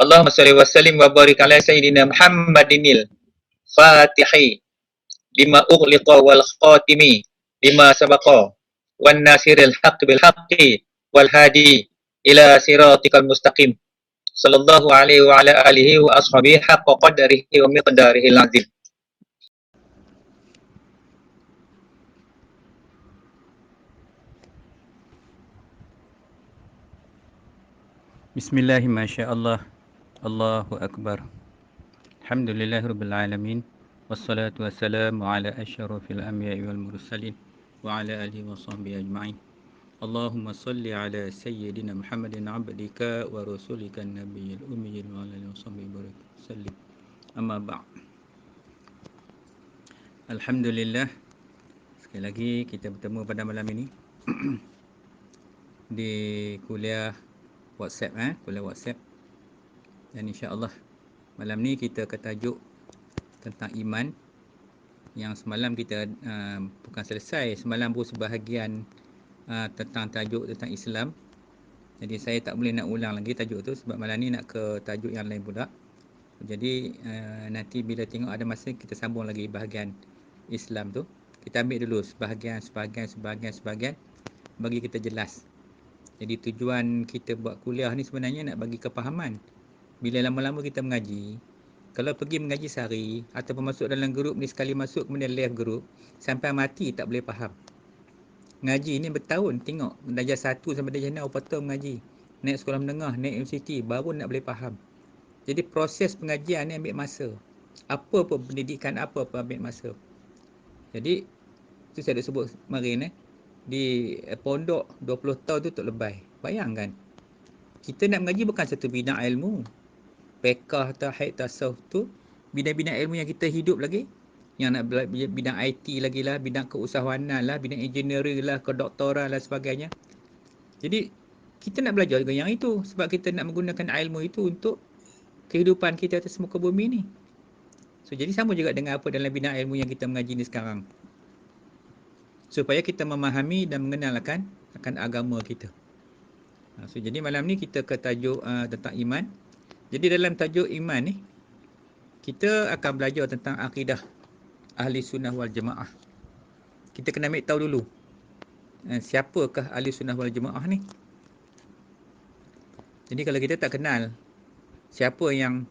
Allahumma salli wa sallim wa barik ala sayyidina Muhammadinil Fatihi lima ughliqa wal khatimi lima sabaqa wan nasiril haqqi bil haqqi wal hadi ila siratikal mustaqim sallallahu alaihi wa ala alihi wa ashabihi haqqa qadarihi wa miqdarihil azim. Bismillah, masya-Allah, Allahu Akbar. Alhamdulillahirabbil wassalatu wassalamu ala asyrafil anbiya'i wal mursalin wa ala alihi wa sahbihi ajma'in. Allahumma salli ala sayyidina Muhammadin abdika wa rasulika nabiyil ummiyil wa ala alihi wa sahbihi barik sallim. Amma ba'd. Alhamdulillah, sekali lagi kita bertemu pada malam ini di kuliah WhatsApp, kuliah WhatsApp. Dan insya-Allah malam ni kita akan tajuk tentang iman yang semalam kita bukan selesai, semalam pun sebahagian tentang tajuk tentang Islam. Jadi saya tak boleh nak ulang lagi tajuk tu sebab malam ni nak ke tajuk yang lain pula. Jadi nanti bila tengok ada masa kita sambung lagi bahagian Islam tu. Kita ambil dulu sebahagian bagi kita jelas. Jadi tujuan kita buat kuliah ni sebenarnya nak bagi kepahaman. Bila lama-lama kita mengaji, kalau pergi mengaji sehari ataupun masuk dalam grup ni, sekali masuk kemudian left grup, sampai mati tak boleh faham. Ngaji ni bertahun, tengok darjah 1 sampai darjah 6 berapa tahun mengaji. Naik sekolah menengah, naik universiti, baru nak boleh faham. Jadi proses pengajian ni ambil masa. Apa pun pendidikan apa pun ambil masa. Jadi tu saya dah sebut kemarin di pondok 20 tahun tu tak lebay. Bayangkan, kita nak mengaji bukan satu bidang ilmu. Fiqh, tauhid, tasawuf tu bidang-bidang ilmu yang kita hidup lagi. Yang nak bidang IT lagi lah, bidang keusahawanan lah, bidang engineering lah, kedoktoran lah sebagainya. Jadi kita nak belajar juga yang itu sebab kita nak menggunakan ilmu itu untuk kehidupan kita atas muka bumi ni. So jadi sama juga dengan apa dalam bidang ilmu yang kita mengaji ni sekarang. Supaya kita memahami dan mengenalkan akan agama kita. So jadi malam ni kita ke tajuk tentang iman. Jadi dalam tajuk iman ni kita akan belajar tentang akidah Ahli Sunnah wal Jamaah. Kita kena ambil tahu dulu siapakah Ahli Sunnah wal Jamaah ni. Jadi kalau kita tak kenal siapa yang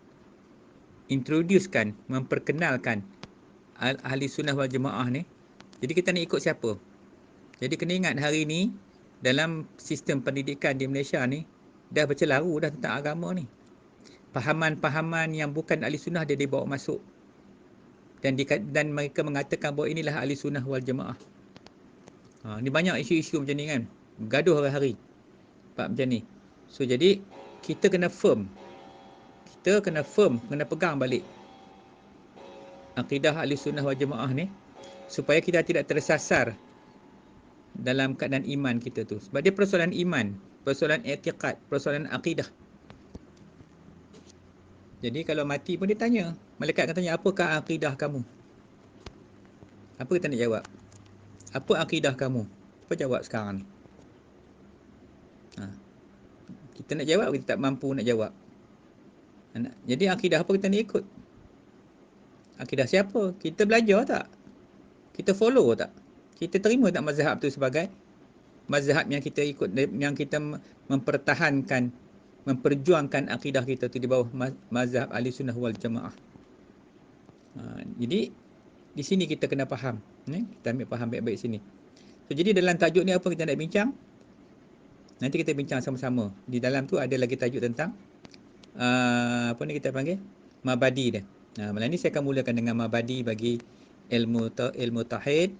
introducekan, memperkenalkan Ahli Sunnah wal Jamaah ni, jadi kita nak ikut siapa? Jadi kena ingat hari ni dalam sistem pendidikan di Malaysia ni dah bercelaru dah tentang agama ni. Pahaman-pahaman yang bukan Ahli Sunnah dia dibawa masuk. Dan mereka mengatakan bahawa inilah Ahli Sunnah wal Jamaah. Ni banyak isu-isu macam ni kan. Gaduh hari-hari. Pak macam ni. So jadi kita kena firm. Kena pegang balik akidah Ahli Sunnah wal Jamaah ni supaya kita tidak tersasar dalam keadaan iman kita tu. Sebab dia persoalan iman, persoalan i'tiqad, persoalan akidah. Jadi kalau mati pun dia tanya, malaikat akan tanya, apakah akidah kamu? Apa kita nak jawab? Apa akidah kamu? Apa jawab sekarang ni? Kita nak jawab, kita tak mampu nak jawab. Jadi akidah apa kita nak ikut? Akidah siapa? Kita belajar tak? Kita follow tak? Kita terima tak mazhab tu sebagai mazhab yang kita ikut, yang kita mempertahankan, memperjuangkan akidah kita tu di bawah mazhab Ahli Sunnah wal Jamaah. Jadi di sini kita kena faham, kita ambil faham baik-baik sini. So, jadi dalam tajuk ni apa kita nak bincang? Nanti kita bincang sama-sama. Di dalam tu ada lagi tajuk tentang apa ni kita panggil? Mabadi dia. Malam ni saya akan mulakan dengan mabadi bagi ilmu tauhid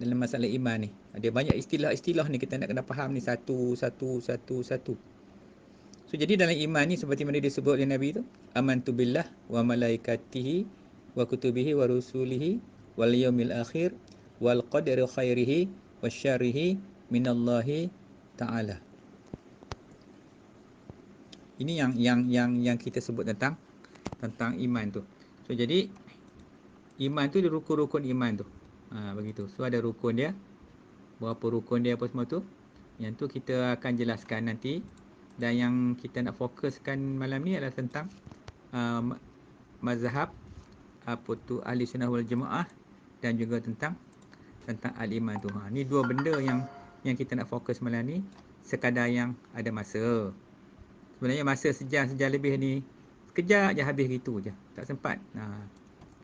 dalam masalah iman ni. Ada banyak istilah-istilah ni kita nak kena faham ni satu. So jadi dalam iman ni seperti mana disebut oleh Nabi tu, amantu billah wa malaikatihi wa kutubihi wa rusulihi wal yaumil akhir wal qadri khairihi wasyarrihi minallahi ta'ala. Ini yang kita sebut tentang iman tu. So jadi iman tu, rukun-rukun iman tu. Begitu. So ada rukun dia. Berapa rukun dia apa semua tu. Yang tu kita akan jelaskan nanti Dan yang kita nak fokuskan malam ni adalah tentang mazhab apa tu Ahli Sunnah wal Jamaah dan juga tentang al-iman tu. Ni dua benda yang kita nak fokus malam ni, sekadar yang ada masa. Sebenarnya masa sejam lebih ni sekejap je habis gitu je, tak sempat.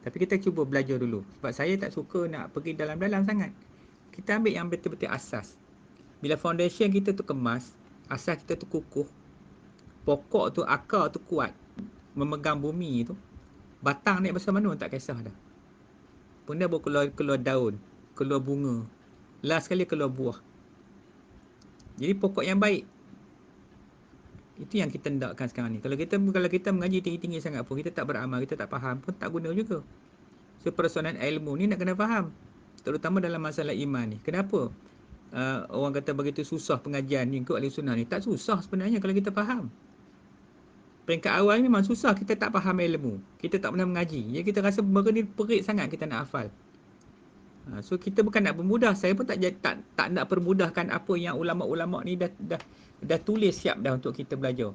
Tapi kita cuba belajar dulu. Sebab saya tak suka nak pergi dalam-dalam sangat. Kita ambil yang betul-betul asas. Bila foundation kita tu kemas, asas kita tu kukuh, pokok tu, akar tu kuat, memegang bumi tu, batang naik besar mana tak kisah dah. Benda baru keluar daun, keluar bunga, last sekali keluar buah. Jadi pokok yang baik, itu yang kita hendakkan sekarang ni. Kalau kita mengaji tinggi-tinggi sangat pun, kita tak beramal, kita tak faham pun tak guna juga. So persoalan ilmu ni nak kena faham, terutama dalam masalah iman ni. Kenapa orang kata begitu susah pengajian ni ikut Ahli Sunnah ni? Tak susah sebenarnya kalau kita faham. Peringkat awal ni memang susah, kita tak faham ilmu, kita tak pernah mengaji, jadi kita rasa benda ni perit sangat kita nak hafal. So kita bukan nak permudah, saya pun tak nak permudahkan apa yang ulama-ulama ni dah tulis siap dah untuk kita belajar.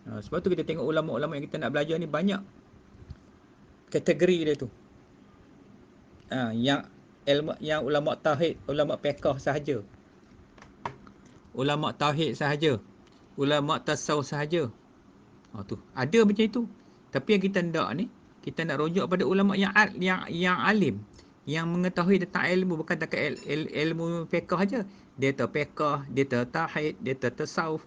Sebab tu kita tengok ulama-ulama yang kita nak belajar ni banyak kategori dia tu. Yang ulama tauhid, ulama fiqh sahaja, ulama tauhid sahaja, ulama tasawuf sahaja. Tu ada macam itu. Tapi yang kita hendak ni, kita nak rujuk pada ulama yang alim, yang mengetahui tentang ilmu, bukan takat ilmu fiqh saja. Dia tahu fiqh, dia tahu tauhid, dia tahu tasawuf.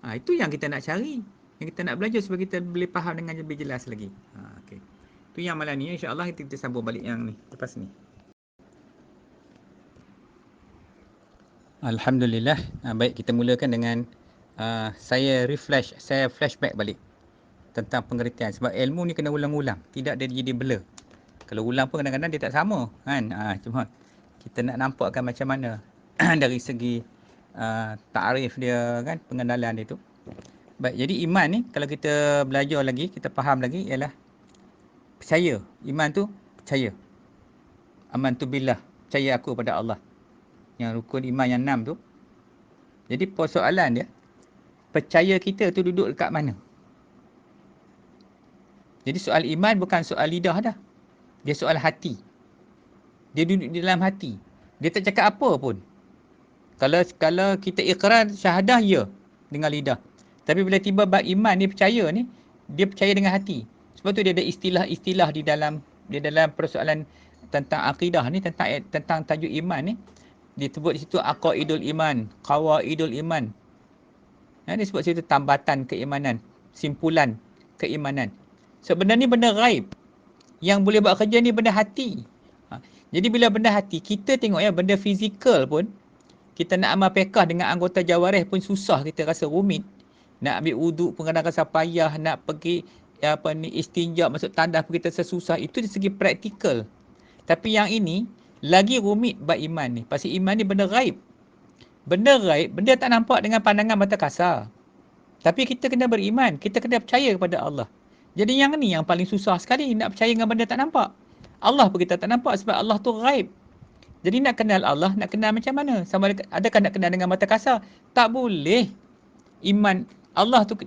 Itu yang kita nak cari, yang kita nak belajar supaya kita boleh faham dengan lebih jelas lagi. Okey. Itu yang malam ni, insya-Allah kita sambung balik yang ni lepas ni. Alhamdulillah. Baik, kita mulakan dengan saya flashback balik tentang pengertian. Sebab ilmu ni kena ulang-ulang, tidak dia jadi blur. Kalau ulang pun kadang-kadang dia tak sama kan. Cuma kita nak nampakkan macam mana dari segi takrif dia kan, pengenalan dia tu. Baik, jadi iman ni kalau kita belajar lagi, kita faham lagi, ialah percaya. Iman tu percaya. Amantu billah, percaya aku pada Allah. Yang rukun iman yang 6 tu. Jadi persoalan dia, percaya kita tu duduk dekat mana? Jadi soal iman bukan soal lidah dah. Dia soal hati. Dia duduk di dalam hati. Dia tak cakap apa pun. Kalau kita ikrar syahadah, ya, dengan lidah. Tapi bila tiba bab iman, dia percaya ni, dia percaya dengan hati. Sebab tu dia ada istilah-istilah di dalam persoalan tentang akidah ni, tentang tajuk iman ni. Dia sebut di situ aqaidul iman, qawaidul iman. Dia sebut situ tambatan keimanan, simpulan keimanan. Sebenarnya benda gaib. Yang boleh buat kerja ni benda hati. Jadi bila benda hati, kita tengok ya, benda fizikal pun, kita nak amal fiqh dengan anggota jawarih pun susah, kita rasa rumit. Nak ambil wuduk pun kadang rasa payah, nak pergi istinja, masuk tandas pun kita sesusah. Itu dari segi praktikal. Tapi yang ini lagi rumit bab iman ni. Pasal iman ni benda gaib. Benda gaib, benda tak nampak dengan pandangan mata kasar. Tapi kita kena beriman, kita kena percaya kepada Allah. Jadi yang ni yang paling susah sekali, nak percaya dengan benda tak nampak. Allah pun kita tak nampak sebab Allah tu gaib. Jadi nak kenal Allah, nak kenal macam mana? Sama adakah nak kenal dengan mata kasar? Tak boleh. Iman Allah tu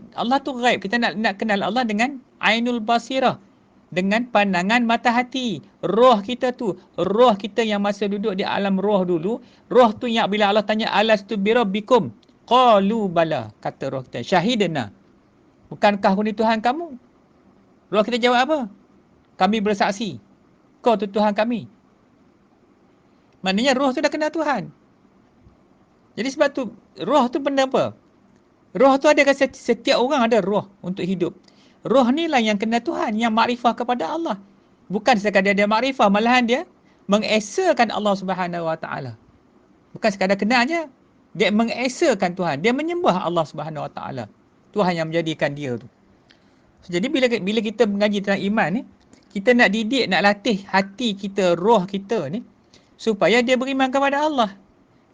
gaib. Kita nak kenal Allah dengan ainul basirah, dengan pandangan mata hati. Roh kita yang masa duduk di alam roh dulu, roh tu yang bila Allah tanya alastu birabbikum, qalu bala, kata roh kita, syahidna, bukankah aku ni Tuhan kamu? Roh kita jawab apa? Kami bersaksi, kau tu Tuhan kami. Maknanya roh tu dah kenal Tuhan. Jadi sebab tu roh tu benda apa? Roh tu ada, setiap orang ada roh untuk hidup. Roh ni lah yang kenal Tuhan, yang makrifah kepada Allah. Bukan sekadar dia makrifah, malahan dia mengesakan Allah Subhanahu Wa Taala. Bukan sekadar kenal je, dia mengesakan Tuhan, dia menyembah Allah Subhanahu Wa Taala. Tuhan yang menjadikan dia tu. Jadi bila kita mengaji tentang iman ni, kita nak didik, nak latih hati kita, roh kita ni, supaya dia beriman kepada Allah.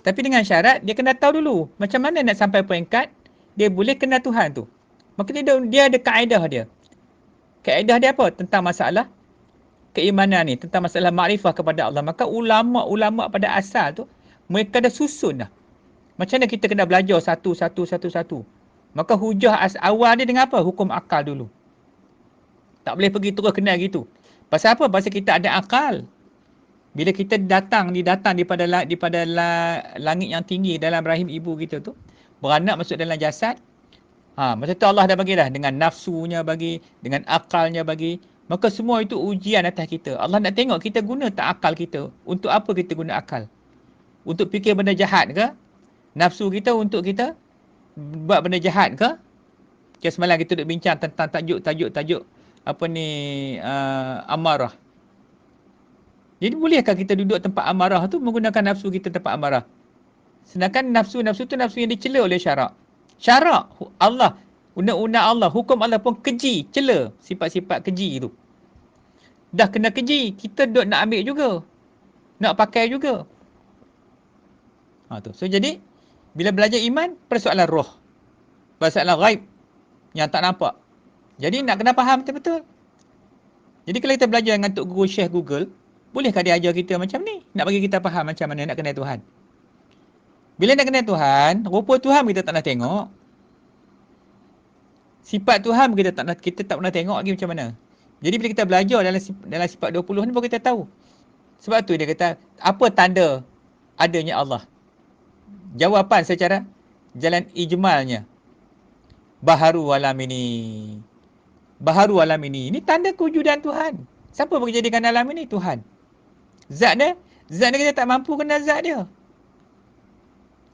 Tapi dengan syarat, dia kena tahu dulu macam mana nak sampai peringkat dia boleh kenal Tuhan tu. Maka dia ada kaedah dia. Kaedah dia apa? Tentang masalah keimanan ni, tentang masalah makrifah kepada Allah. Maka ulama-ulama pada asal tu, mereka dah susun dah. Macam mana kita kena belajar satu. Maka hujah awal dia dengan apa? Hukum akal dulu. Tak boleh pergi terus kenal gitu. Pasal apa? Pasal kita ada akal. Bila kita didatang daripada langit yang tinggi dalam rahim ibu kita tu, beranak masuk dalam jasad. Masa tu Allah dah bagi dah dengan nafsunya bagi, dengan akalnya bagi. Maka semua itu ujian atas kita. Allah nak tengok kita guna tak akal kita. Untuk apa kita guna akal? Untuk fikir benda jahat ke? Nafsu kita untuk kita buat benda jahat ke? Okay, semalam kita duduk bincang tentang tajuk apa ni, amarah. Jadi bolehkah kita duduk tempat amarah tu menggunakan nafsu kita tempat amarah? Sedangkan nafsu tu nafsu yang dicela oleh syarak. Syarak Allah, undang-undang Allah, hukum Allah pun keji, cela sifat-sifat keji tu. Dah kena keji, kita duduk nak ambil juga. Nak pakai juga. Tu. So jadi bila belajar iman, persoalan roh. Persoalan ghaib yang tak nampak. Jadi nak kena faham betul-betul. Jadi kalau kita belajar dengan Tok Guru Syekh Google, bolehkah dia ajar kita macam ni? Nak bagi kita faham macam mana nak kenal Tuhan. Bila nak kenal Tuhan, rupa Tuhan kita tak nak tengok. Sifat Tuhan kita tak pernah tengok lagi macam mana. Jadi bila kita belajar dalam sifat 20 ni baru kita tahu. Sebab tu dia kata, apa tanda adanya Allah? Jawapan secara jalan ijmalnya. Baharu alam ini. Baharu alam ini. Ini tanda kewujudan Tuhan. Siapa menjadikan alam ini? Tuhan. Zat dia kita tak mampu kenal zat dia.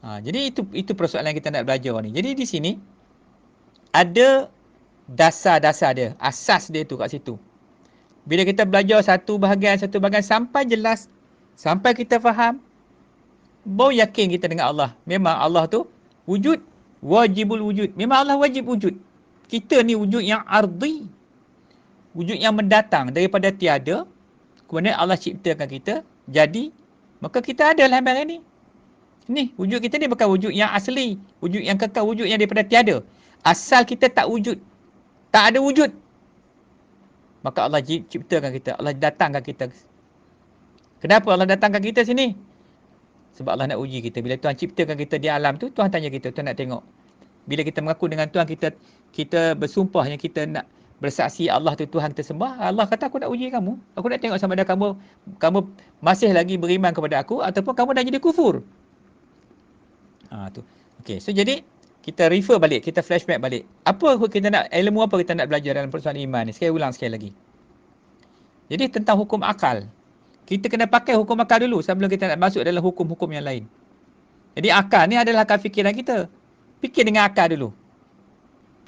Jadi itu persoalan yang kita nak belajar ni. Jadi di sini ada dasar-dasar dia, asas dia tu kat situ. Bila kita belajar satu bahagian sampai jelas, sampai kita faham, baru yakin kita dengan Allah. Memang Allah tu wujud, wajibul wujud. Memang Allah wajib wujud. Kita ni wujud yang ardi. Wujud yang mendatang daripada tiada. Kemudian Allah ciptakan kita, jadi, maka kita ada dalam barang ni. Ni, wujud kita ni bukan wujud yang asli. Wujud yang kekal, wujud yang daripada tiada. Asal kita tak wujud. Tak ada wujud. Maka Allah ciptakan kita. Allah datangkan kita. Kenapa Allah datangkan kita sini? Sebab Allah nak uji kita. Bila Tuhan ciptakan kita di alam tu, Tuhan tanya kita, Tuhan nak tengok. Bila kita mengaku dengan Tuhan, kita bersumpah yang kita nak bersaksi Allah tu Tuhan kita sembah. Allah kata, aku nak uji kamu. Aku nak tengok sama ada kamu masih lagi beriman kepada aku ataupun kamu dah jadi kufur. Tu. Okay, so jadi kita refer balik, kita flashback balik. Ilmu apa kita nak belajar dalam persoalan iman ni? Sekali ulang sekali lagi. Jadi tentang hukum akal. Kita kena pakai hukum akal dulu sebelum kita nak masuk dalam hukum-hukum yang lain. Jadi akal ni adalah akal fikiran kita. Fikir dengan akal dulu.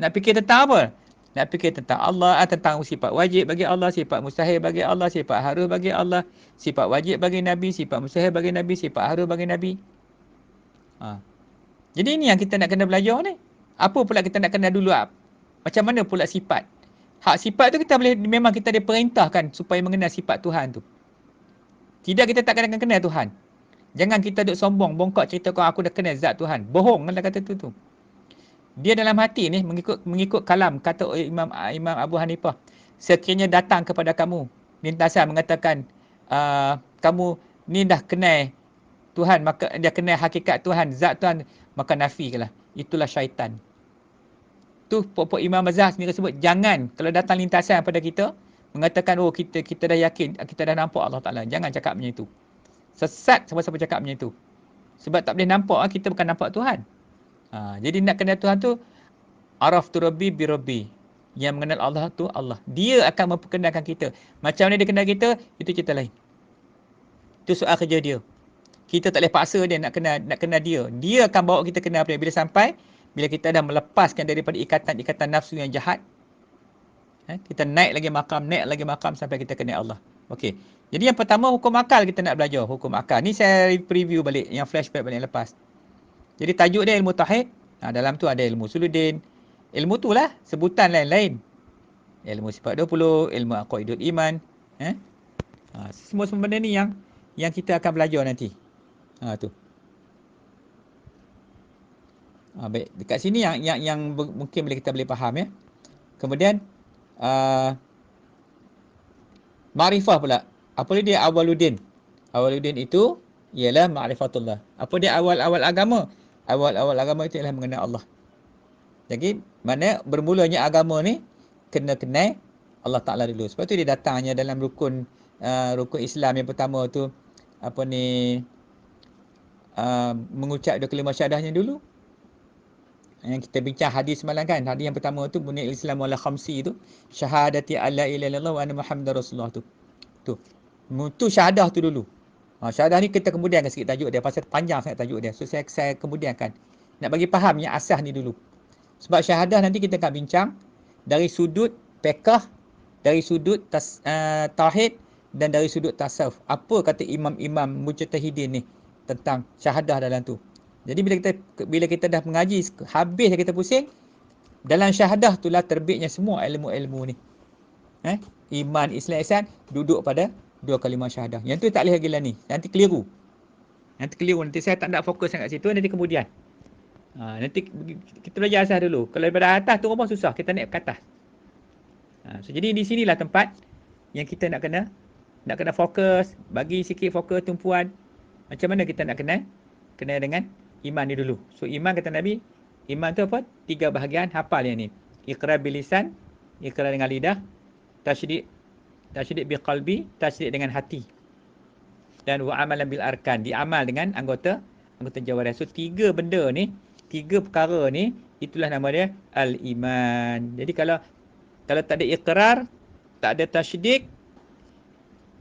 Nak fikir tentang apa? Nak fikir tentang Allah, tentang sifat wajib bagi Allah, sifat mustahil bagi Allah, sifat harus bagi Allah, sifat wajib bagi Nabi, sifat mustahil bagi Nabi, sifat harus bagi Nabi. Jadi ini yang kita nak kena belajar ni. Apa pula kita nak kena dulu? Macam mana pula sifat? Hak sifat tu memang kita diperintahkan supaya mengenal sifat Tuhan tu. Tidak, kita tak akan kenal Tuhan. Jangan kita duk sombong, bongkok cerita kau aku dah kenal zat Tuhan. Bohong kalau kata tu. Dia dalam hati ni mengikut kalam kata Imam Abu Hanifah. Sekiranya datang kepada kamu lintasan mengatakan kamu ni dah kenal Tuhan, maka dia kenal hakikat Tuhan, zat Tuhan, maka nafikanlah. Itulah syaitan. Tu pokok Imam Mazhab sendiri sebut, jangan kalau datang lintasan pada kita mengatakan kita dah yakin, kita dah nampak Allah Taala. Jangan cakap macam itu. Sesat siapa-siapa cakap macam itu. Sebab tak boleh nampak, kita bukan nampak Tuhan. Jadi nak kenal Tuhan tu, araftu rabbi bi rabbi. Yang mengenal Allah tu Allah. Dia akan memperkenalkan kita. Macam mana dia kenal kita, itu cerita lain. Itu soal kerja dia. Kita tak boleh paksa dia nak kenal dia. Dia akan bawa kita kenal dia. Bila kita dah melepaskan daripada ikatan nafsu yang jahat, kita naik lagi makam sampai kita kenal Allah. Okey. Jadi yang pertama, hukum akal kita nak belajar. Hukum akal. Ni saya preview balik, yang flashback balik yang lepas. Jadi tajuk dia ilmu tauhid. Dalam tu ada ilmu suludin. Ilmu tu lah, sebutan lain-lain. Ilmu sifat 20, ilmu aqaidul iman. Semua benda ni yang kita akan belajar nanti. Tu. Baik, dekat sini yang mungkin kita boleh faham ya. Kemudian ma'rifah pula. Apa dia awaluddin? Awaluddin itu ialah ma'rifatullah. Apa dia awal-awal agama? Awal-awal agama itu ialah mengenal Allah. Jadi mana bermulanya agama ni kena kenal Allah Ta'ala dulu. Sebab tu dia datangnya dalam rukun rukun Islam yang pertama tu apa ni mengucap dua kalimah syahadahnya dulu. Yang kita bincang hadis semalam kan. Hadis yang pertama tu bunyi Islam wala khamsi tu. Syahadati alla ilaha illallah wa anna Muhammadar Rasulullah tu. Tu. Tu syahadah tu dulu. Syahadah ni kita kemudiankan sikit tajuk dia pasal panjang sangat tajuk dia. So saya kemudiankan. Nak bagi faham yang asas ni dulu. Sebab syahadah nanti kita akan bincang dari sudut fiqh, dari sudut tauhid dan dari sudut tasawuf. Apa kata imam-imam mujtahidin ni tentang syahadah dalam tu. Jadi bila kita dah mengaji habis kita pusing, dalam syahadah itulah terbitnya semua ilmu-ilmu ni. Iman, Islam, ihsan duduk pada dua kalimah syahadah. Yang tu tak boleh lagi lah ni. Nanti keliru. Nanti saya tak nak fokus sangat situ, nanti kemudian. Nanti kita belajar asas dulu. Kalau daripada atas tu rumah susah, kita naik ke atas. So jadi di sinilah tempat yang kita nak kena fokus, bagi sikit fokus tumpuan. Macam mana kita nak kenal dengan iman ni dulu. So iman kata Nabi, iman tu apa? 3 bahagian, hafal yang ni. Iqrar bil lisan, iqrar dengan lidah, tasydid bil qalbi, tasydid dengan hati. Dan wa amalan bil arkan, diamal dengan anggota jawarih. So 3 benda ni, 3 perkara ni, itulah nama dia al-iman. Jadi kalau tak ada iqrar, tak ada tasydid,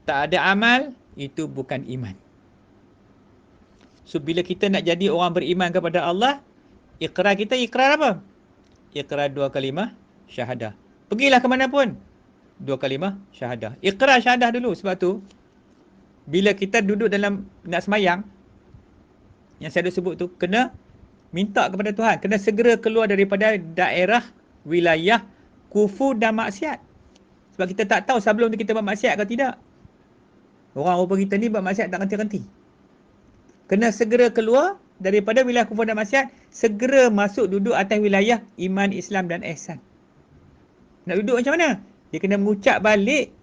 tak ada amal, itu bukan iman. So bila kita nak jadi orang beriman kepada Allah, iqrar kita iqrar apa? Iqrar 2 kalimah syahadah. Pergilah ke mana pun, 2 kalimah syahadah. Iqrar syahadah dulu. Sebab tu bila kita duduk dalam nak semayang, yang saya dah sebut tu, kena minta kepada Tuhan, kena segera keluar daripada daerah wilayah kufur dan maksiat. Sebab kita tak tahu sebelum tu kita buat maksiat ke tidak. Orang rupa kita ni buat maksiat tak henti-henti. Kena segera keluar daripada wilayah kufur dan maksiat, segera masuk duduk atas wilayah iman, Islam dan ihsan. Nak duduk macam mana? Dia kena mengucap balik.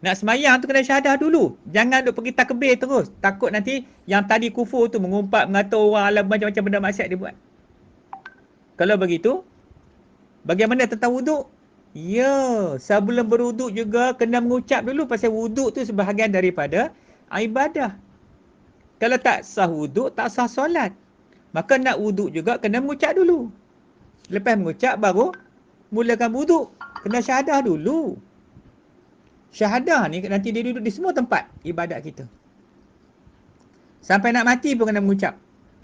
Nak semayang tu kena syahadah dulu. Jangan duk pergi takbir terus. Takut nanti yang tadi kufur tu mengumpat, mengata orang alam macam-macam benda maksiat dia buat. Kalau begitu, bagaimana tentang wuduk? Ya, sebelum berwuduk juga kena mengucap dulu, pasal wuduk tu sebahagian daripada ibadah. Kalau tak sah wuduk, tak sah solat. Maka nak wuduk juga kena mengucap dulu. Lepas mengucap baru mulakan wuduk. Kena syahadah dulu. Syahadah ni nanti dia duduk di semua tempat ibadat kita. Sampai nak mati pun kena mengucap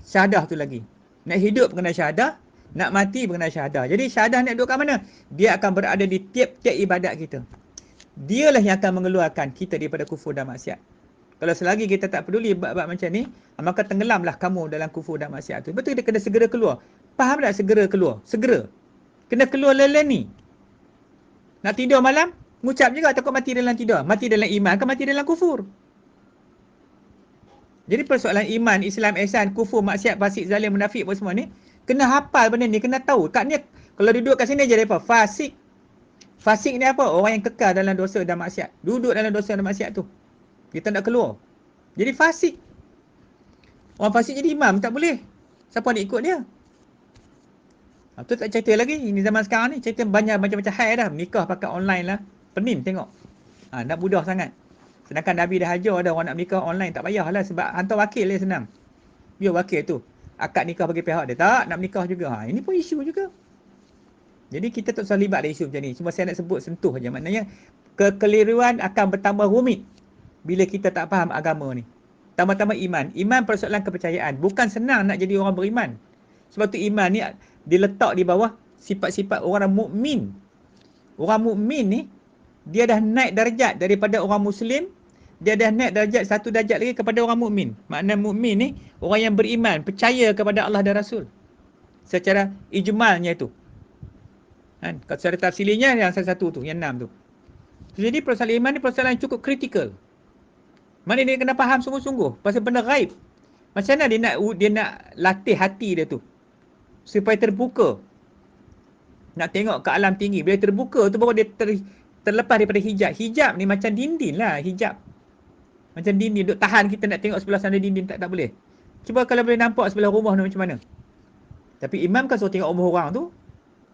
syahadah tu lagi. Nak hidup pun kena syahadah, nak mati pun kena syahadah. Jadi syahadah ni duduk kat mana? Dia akan berada di tiap-tiap ibadat kita. Dialah yang akan mengeluarkan kita daripada kufur dan maksiat. Kalau selagi kita tak peduli bab-bab macam ni, maka tenggelamlah kamu dalam kufur dan maksiat tu. Betul, kita kena segera keluar. Faham tak segera keluar? Segera. Kena keluar lelen ni. Nak tidur malam, mengucap juga takut mati dalam tidur. Mati dalam iman ke mati dalam kufur? Jadi persoalan iman, Islam, ihsan, kufur, maksiat, fasik, zalim, munafik apa semua ni, kena hafal benda ni, kena tahu. Kat ni, kalau duduk kat sini jadi apa? Fasik. Fasik ni apa? Orang yang kekal dalam dosa dan maksiat. Duduk dalam dosa dan maksiat tu. Kita nak keluar. Jadi fasik. Orang fasik jadi imam, tak boleh. Siapa nak ikut dia? Tu tak cerita lagi. Ini zaman sekarang ni, cerita banyak macam-macam hal dah. Nikah pakai online lah. Pening tengok. Nak mudah sangat. Sedangkan Nabi dah ajar ada orang nak nikah online, tak payahlah sebab hantar wakil dia senang. Biar wakil tu akad nikah bagi pihak dia. Tak, nak menikah juga. Ini pun isu juga. Jadi kita tak usah libat dalam isu macam ni. Cuma saya nak sebut sentuh je. Maknanya kekeliruan akan bertambah rumit bila kita tak faham agama ni. Tambah-tambah iman. Iman persoalan kepercayaan. Bukan senang nak jadi orang beriman. Sebab tu iman ni diletak di bawah sifat-sifat orang mukmin. Orang mukmin ni dia dah naik darjat daripada orang Muslim. Dia dah naik darjat satu darjat lagi kepada orang mukmin. Makna mukmin ni orang yang beriman, percaya kepada Allah dan Rasul. Secara ijmalnya itu. Kan? Kalau secara tafsilinya yang salah satu tu, yang 6 tu. Jadi persoalan iman ni persoalan yang cukup kritikal. Mana dia kena faham sungguh-sungguh pasal benda gaib. Macam mana dia nak latih hati dia tu supaya terbuka. Nak tengok ke alam tinggi. Bila terbuka tu baru dia terlepas daripada hijab. Hijab ni macam dinding lah, hijab. Macam dinding, duk tahan kita nak tengok sebelah sana dinding, tak boleh. Cuba kalau boleh nampak sebelah rumah ni macam mana. Tapi imam kan suruh tengok umur orang tu.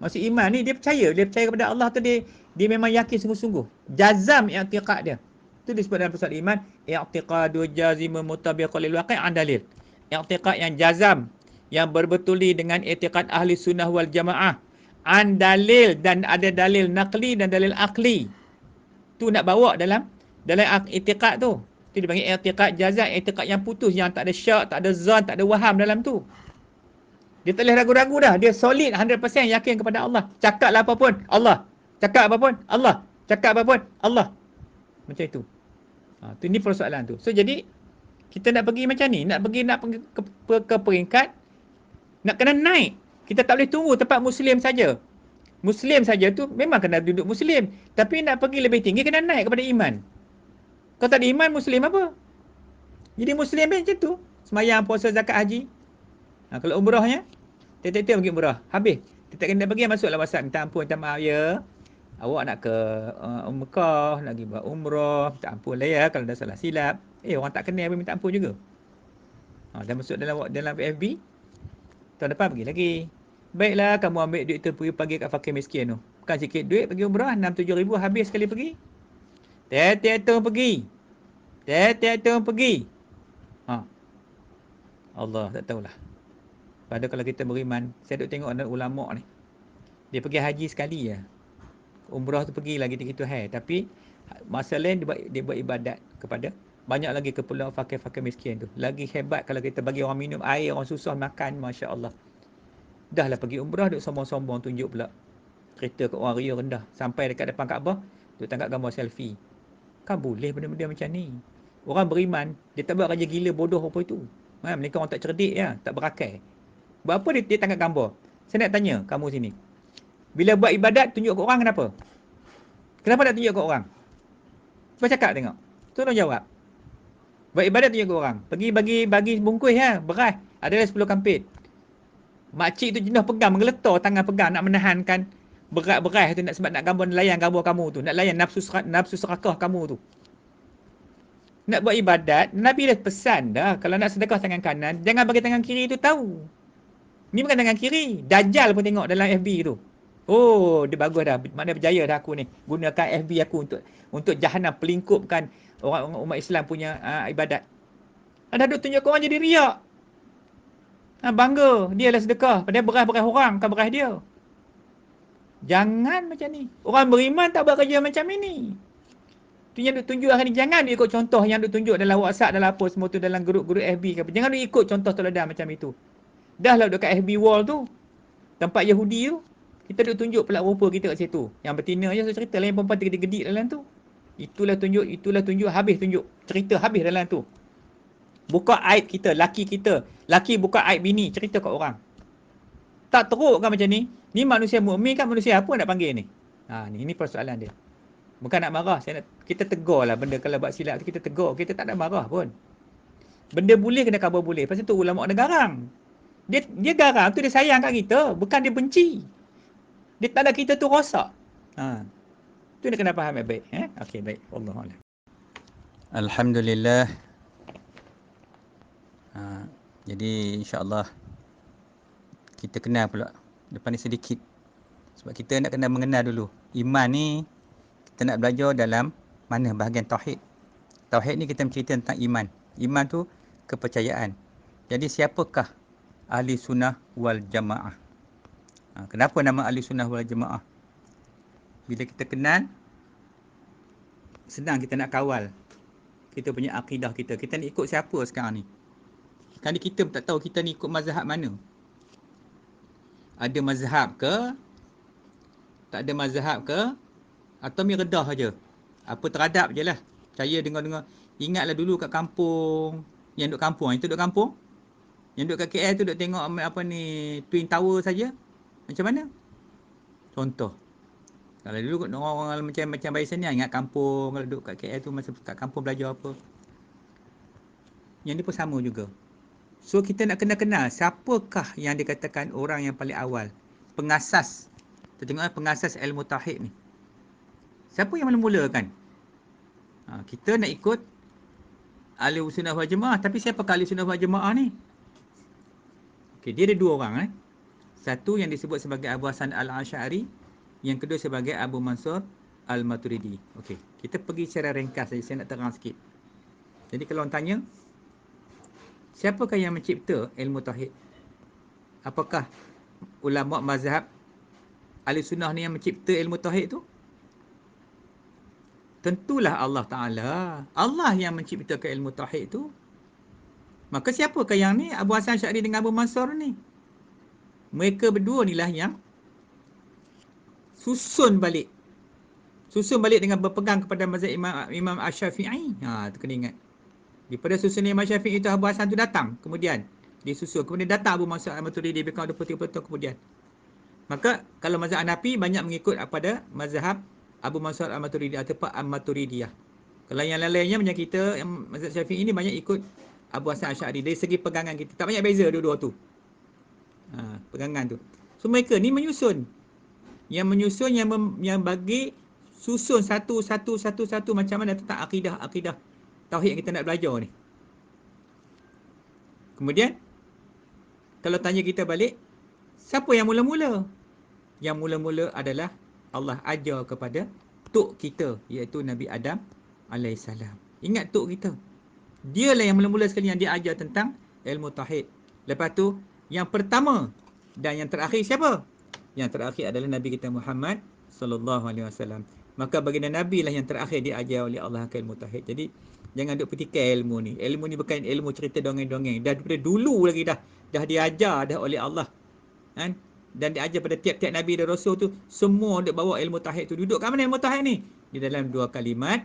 Maksud iman ni dia percaya kepada Allah tu, dia memang yakin sungguh-sungguh. Jazam i'tiqad dia. Tu disebut dalam pasal iman, i'tiqadu jazim mutabiqan lil waqi' an dalil. I'tiqad yang jazam, yang berbetuli dengan i'tiqad ahli sunnah wal jamaah an dalil, dan ada dalil naqli dan dalil akli. Tu nak bawa dalam i'tiqad tu. Tu dipanggil i'tiqad jazam, i'tiqad yang putus, yang tak ada syak, tak ada zan, tak ada waham dalam tu. Dia tak boleh ragu-ragu dah. Dia solid 100% yakin kepada Allah. Cakaplah apa pun, Allah. Cakap apa pun, Allah. Cakap apa pun, Allah. Macam itu. Tu ni persoalan tu. So jadi, kita nak pergi macam ni. Nak pergi ke peringkat, nak kena naik. Kita tak boleh tunggu tempat Muslim saja. Muslim saja tu memang kena duduk Muslim. Tapi nak pergi lebih tinggi, kena naik kepada iman. Kalau tak ada iman, Muslim apa? Jadi Muslim macam tu. Semayang, puasa, zakat, haji. Kalau umrahnya, tiap-tiap pergi umrah. Habis. Tiap-tiap kena pergi, masuklah WhatsApp. Minta ampun, minta maaf ya. Awak nak ke Mekah, nak pergi buat umrah. Minta ampun lah ya kalau dah salah silap. Orang tak kenal pun minta ampun juga. Dah masuk dalam FB. Tahun depan pergi lagi. Baiklah, kamu ambil duit tu pergi kat fakir miskin tu. Bukan sikit duit, pergi umrah, 6-7 ribu habis sekali pergi. Tiap-tiap tahun pergi. Tiap-tiap tahun pergi. Allah tak tahulah. Pada kalau kita beriman, saya duk tengok ulama' ni. Dia pergi haji sekali je. Umrah tu pergi lagi gitu hai. Tapi masa lain dia buat ibadat kepada banyak lagi keperluan fakir-fakir miskin tu. Lagi hebat kalau kita bagi orang minum air, orang susah makan, masya-Allah. Dah lah pergi umrah duk sombong-sombong tunjuk pula. Cerita kat orang ria rendah sampai dekat depan Kaabah, duk tangkap gambar selfie. Kan boleh benda-benda macam ni. Orang beriman, dia tak buat kerja gila bodoh apa itu. Mereka orang tak cerdik ya, tak berakal. Buat apa dia tangkap gambar? Saya nak tanya kamu sini. Bila buat ibadat tunjuk kat orang, kenapa? Kenapa nak tunjuk kat orang? Cuba cakap tengok. Tolong jawab. Buat ibadat tunjuk kat orang. Pergi bagi bungkus ya, beras. Adalah 10 kampit. Makcik tu jenuh pegang, menggeletar tangan pegang nak menahankan berat-berat tu, sebab nak gambar layan gambar kamu tu, nak layan nafsu serakah kamu tu. Nak buat ibadat, Nabi dah pesan dah, kalau nak sedekah tangan kanan, jangan bagi tangan kiri tu tahu. Ni bukan tangan kiri. Dajjal pun tengok dalam FB tu. Oh, dia bagus dah. Mana berjaya dah aku ni. Gunakan FB aku untuk jahanam, pelingkupkan orang umat Islam punya ibadat. Dah duk tunjuk orang jadi riak. Bangga. Dia lah sedekah. Padahal beras-beras orang, bukan beras dia. Jangan macam ni. Orang beriman tak buat kerja macam ini. Tu yang duk tunjuk hari ni. Jangan ikut contoh yang duk tunjuk dalam WhatsApp, dalam apa semua tu, dalam grup-grup FB ke apa. Jangan duk ikut contoh teladan macam itu. Dah lah dekat FB wall tu, tempat Yahudi tu, kita duk tunjuk pelak rupa kita kat situ. Yang betina je saya cerita, lain perempuan tergedik-gedik dalam tu. Itulah tunjuk, habis tunjuk. Cerita habis dalam tu. Buka aib kita, laki kita. Laki buka aib bini, cerita kat orang. Tak teruk kan macam ni? Ni manusia mukmin kan, manusia apa nak panggil ni? Ni persoalan dia. Bukan nak marah, kita tegur lah benda kalau buat silap tu, kita tegur. Kita tak nak marah pun. Benda boleh kena khabar boleh. Pasal tu ulama' ada garang. Dia garang tu, dia sayang kat kita, bukan dia benci. Dia tak nak kita tu rosak. Tu dia kena faham baik. Okey, baik. Wallahualam. Alhamdulillah. Jadi insya-Allah kita kenal pula depan ni sedikit. Sebab kita nak kena mengenal dulu. Iman ni kita nak belajar dalam mana bahagian tauhid. Tauhid ni kita bercerita tentang iman. Iman tu kepercayaan. Jadi siapakah ahli sunnah wal jamaah? Kenapa nama ahli sunnah wal jamaah? Bila kita kenal, senang kita nak kawal kita punya akidah kita. Kita ni ikut siapa sekarang ni? Kan kita tak tahu kita ni ikut mazhab mana. Ada mazhab ke? Tak ada mazhab ke? Atau mi redah saja? Apa teradap je lah. Percaya dengar-dengar. Ingatlah dulu kat kampung. Yang duduk kampung. Yang tu duduk kampung. Yang duduk kat KL tu duduk tengok apa ni, Twin Tower saja. Macam mana? Contoh. Kalau dulu orang macam Bayi Senia ingat kampung. Kalau duduk kat KL tu masa kat kampung belajar apa. Yang ni pun sama juga. So kita nak kena kenal siapakah yang dikatakan orang yang paling awal. Pengasas. Kita tengok pengasas ilmu tauhid ni. Siapa yang mula-mulakan? Kita nak ikut ahli sunnah wal jamaah. Tapi siapakah ahli sunnah wal jamaah ni? Okey, dia ada dua orang. Satu yang disebut sebagai Abu Hasan Al-Asy'ari, yang kedua sebagai Abu Mansur Al-Maturidi. Okey, kita pergi secara ringkas saja, saya nak terang sikit. Jadi kalau orang tanya, siapakah yang mencipta ilmu tauhid? Apakah ulama mazhab Ahli Sunnah ni yang mencipta ilmu tauhid tu? Tentulah Allah Ta'ala. Allah yang menciptakan ilmu tauhid tu. Maka siapakah yang ni? Abu Hasan Asy'ari dengan Abu Mansur ni. Mereka berdua ni lah yang susun balik dengan berpegang kepada mazhab Imam Asy-Syafi'i. Tu kena ingat. Daripada susunan Imam Syafi'i itu, Abu Hasan tu datang. Kemudian disusul. Kemudian datang Abu Mansur Al-Maturidi lebih kurang 23 tahun kemudian. Maka kalau mazhab Hanafi banyak mengikut pada mazhab Abu Mansur Al-Maturidi ataupun Al-Maturidiyah. Kalau yang lain-lainnya macam kita, yang mazhab Syafi'i ini banyak ikut Abu Hasan Asy'ari. Dari segi pegangan kita, tak banyak beza dua-dua tu. Pegangan tu. So mereka ni menyusun. Yang menyusun, yang bagi susun satu macam mana tentang akidah tauhid yang kita nak belajar ni. Kemudian kalau tanya kita balik, siapa yang mula-mula? Yang mula-mula adalah Allah ajar kepada tok kita, iaitu Nabi Adam AS. Ingat tok kita. Dialah yang mula-mula sekali yang dia ajar tentang ilmu tauhid. Lepas tu, yang pertama dan yang terakhir siapa? Yang terakhir adalah Nabi kita Muhammad SAW. Maka baginda Nabi lah yang terakhir diajar oleh Allah ke ilmu tauhid. Jadi jangan duk petikai ilmu ni. Ilmu ni bukan ilmu cerita dongeng-dongeng. Dah daripada dulu lagi dah diajar dah oleh Allah. Kan? Dan diajar pada tiap-tiap Nabi dan Rasul tu, semua duk bawa ilmu tauhid tu. Duduk kat mana ilmu tauhid ni? Di dalam dua kalimat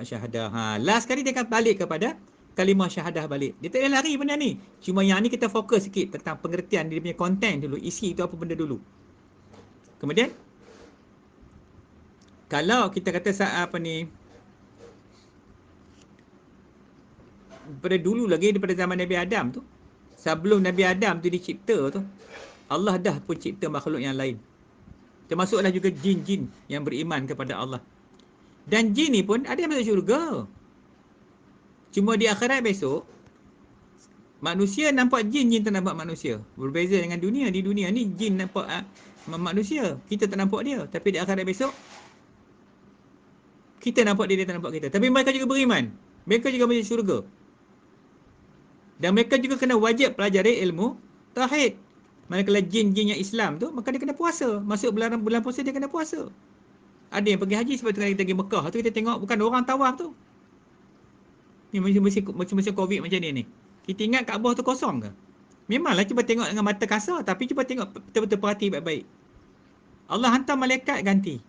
syahadah. Last kali dia akan balik kepada kalimah syahadah balik. Dia tak boleh lari benda ni. Cuma yang ni kita fokus sikit tentang pengertian dia punya konten dulu. Isi tu apa benda dulu. Kemudian, kalau kita kata daripada dulu lagi, daripada zaman Nabi Adam tu, sebelum Nabi Adam tu dicipta tu, Allah dah pun cipta makhluk yang lain. Termasuklah juga jin-jin yang beriman kepada Allah. Dan jin ni pun ada yang masuk syurga. Cuma di akhirat besok, manusia nampak jin tak nampak manusia. Berbeza dengan dunia. Di dunia ni jin nampak manusia. Kita tak nampak dia. Tapi di akhirat besok, kita nampak dia tak nampak kita. Tapi mereka juga beriman. Mereka juga masuk syurga. Dan mereka juga kena wajib pelajari ilmu tauhid. Manakala jin-jin yang Islam tu, maka dia kena puasa. Masuk bulan puasa dia kena puasa. Ada yang pergi haji sebab tu kita pergi Mekah tu, kita tengok bukan orang tawaf tu. Ni musim Covid macam ni. Kita ingat Kaabah tu kosong ke? Memanglah cuba tengok dengan mata kasar, tapi cuba tengok betul-betul perhati baik-baik. Allah hantar malaikat ganti.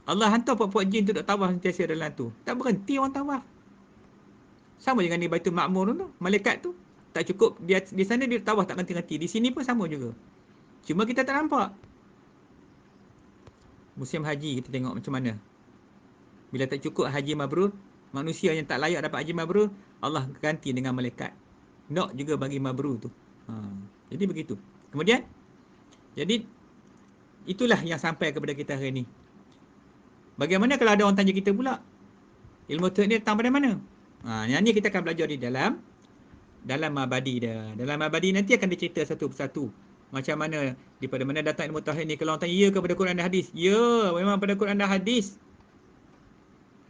Allah hantar puak-puak jin tu duk tawaf sentiasa dalam tu. Tak berhenti orang tawaf. Sama dengan di Baitul Ma'mur tu, malaikat tu tak cukup di sana dia tawaf tak ganti-ganti. Di sini pun sama juga. Cuma kita tak nampak. Musim haji kita tengok macam mana. Bila tak cukup haji mabrur, manusia yang tak layak dapat haji mabrur, Allah ganti dengan malaikat. Nak juga bagi mabrur tu. Jadi begitu. Kemudian, jadi itulah yang sampai kepada kita hari ini. Bagaimana kalau ada orang tanya kita pula, ilmu tauhid ni datang pada mana? Yang ni kita akan belajar di dalam mabadi dia. Dalam mabadi nanti akan dicerita satu persatu. Macam mana, daripada mana datang ilmu tauhid ni. Kalau orang tanya, ya kepada Quran dan hadis? Ya, memang pada Quran dan hadis.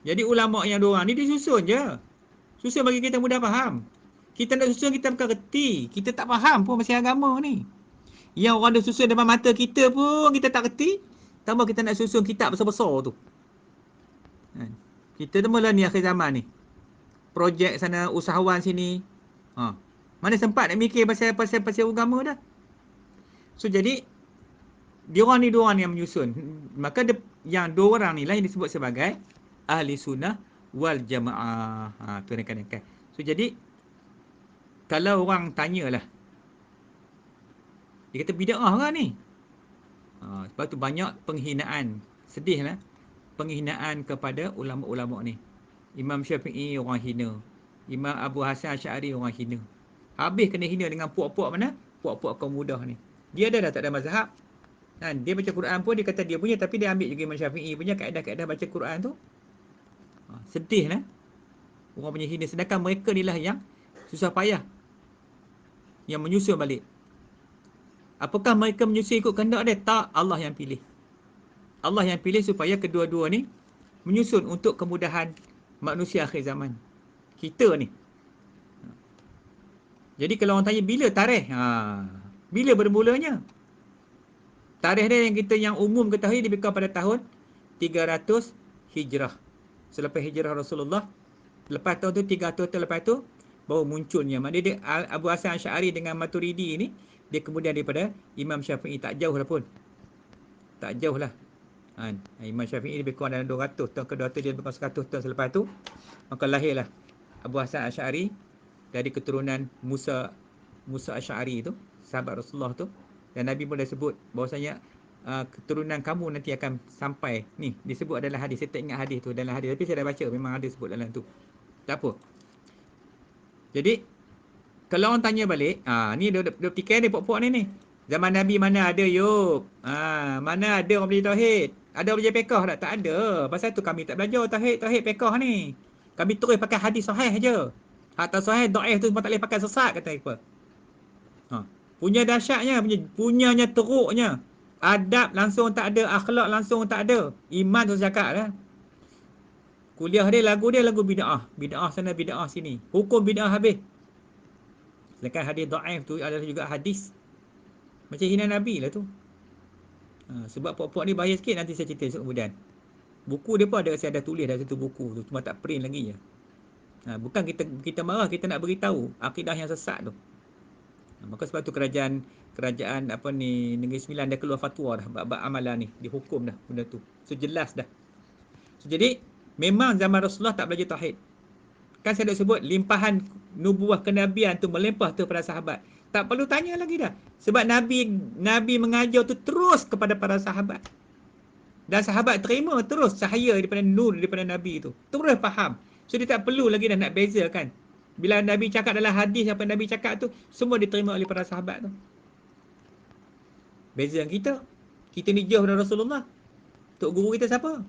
Jadi ulama' yang diorang ni disusun je. Susun bagi kita mudah faham. Kita nak susun, kita bukan reti. Kita tak faham pun masih agama ni. Yang orang dah susun depan mata kita pun kita tak reti. Tambah kita nak susun kitab besar-besar tu. Kita tu mula ni akhir zaman ni. Projek sana, usahawan sini. Mana sempat nak mikir pasal agama dah. So jadi, diorang ni yang menyusun. Maka yang dua orang ni lah yang disebut sebagai Ahli Sunnah wal Jamaah. Tu rekan-rekan. So jadi, kalau orang tanyalah, dia kata bid'ah ke ni? Sebab tu banyak penghinaan. Sedih lah. Penghinaan kepada ulama-ulama ni. Imam Syafi'i orang hina. Imam Abu Hasan Asy'ari orang hina. Habis kena hina dengan puak-puak mana? Puak-puak kaum mudah ni. Dia dah tak ada mazhab. Dia baca Quran pun dia kata dia punya, tapi dia ambil juga Imam Syafi'i punya kaedah-kaedah baca Quran tu. Sedih lah. Orang punya hina. Sedangkan mereka ni lah yang susah payah yang menyusun balik. Apakah mereka menyusul ikut kehendak dia? Tak, Allah yang pilih. Allah yang pilih supaya kedua-dua ni menyusun untuk kemudahan manusia akhir zaman. Kita ni. Jadi kalau orang tanya bila tarikh? Bila bermulanya? Tarikh dia yang kita yang umum ketahui lebih kurang pada tahun 300 Hijrah. Selepas hijrah Rasulullah. Lepas tahun tu 300 tahun lepas tu baru munculnya. Maknanya dia Abu Hasan Asy'ari dengan Maturidi ni dia kemudian daripada Imam Syafi'i, tak jauh lah pun. Tak jauh lah. Imam Syafi'i lebih kurang dalam 200 tahun ke 200, dia lebih kurang 100 tahun selepas tu. Maka lahirlah Abu Hasan Asy'ari dari keturunan Musa Asy'ari tu, sahabat Rasulullah tu. Dan Nabi pun dah sebut bahawasanya keturunan kamu nanti akan sampai ni, disebut adalah hadis. Saya tak ingat hadis tu dalam hadis, tapi saya dah baca memang ada sebut dalam tu. Tak apa. Jadi kalau orang tanya balik, ni dia fikir ni pokok ni. Zaman Nabi mana ada Yub? Mana ada orang belajar tauhid? Ada orang belajar fiqh tak? Tak ada. Pasal tu kami tak belajar tauhid fiqh ni. Kami terus pakai hadis sahih je. Hatta sahih dhaif tu tak boleh pakai sesat kata apa. Punya dahsyatnya, punyanya teruknya. Adab langsung tak ada, akhlak langsung tak ada. Iman tu cakap lah. Kuliah dia lagu bid'ah. Bid'ah sana, bid'ah sini. Hukum bid'ah habis. Sedangkan hadis dhaif tu adalah juga hadis macam hina Nabi lah tu. Sebab pokok ni bahaya sikit, nanti saya cerita kemudian. Buku dia pun ada, saya ada tulis dalam satu buku tu, cuma tak print lagi je. Bukan kita marah, kita nak beritahu akidah yang sesat tu. Maka sebab tu kerajaan Negeri Sembilan dah keluar fatwa dah bab amalan ni, dihukum dah benda tu. So jelas dah. So jadi memang zaman Rasulullah tak belajar tauhid. Kan saya dah sebut limpahan nubuah kenabian tu melimpah tu pada sahabat. Tak perlu tanya lagi dah. Sebab Nabi mengajar tu terus kepada para sahabat. Dan sahabat terima terus cahaya daripada nur daripada Nabi tu. Terus faham. So dia tak perlu lagi dah nak bezakan. Bila Nabi cakap dalam hadis apa Nabi cakap tu, semua diterima oleh para sahabat tu. Beza kita. Kita ni jauh dari Rasulullah. Tok guru kita siapa?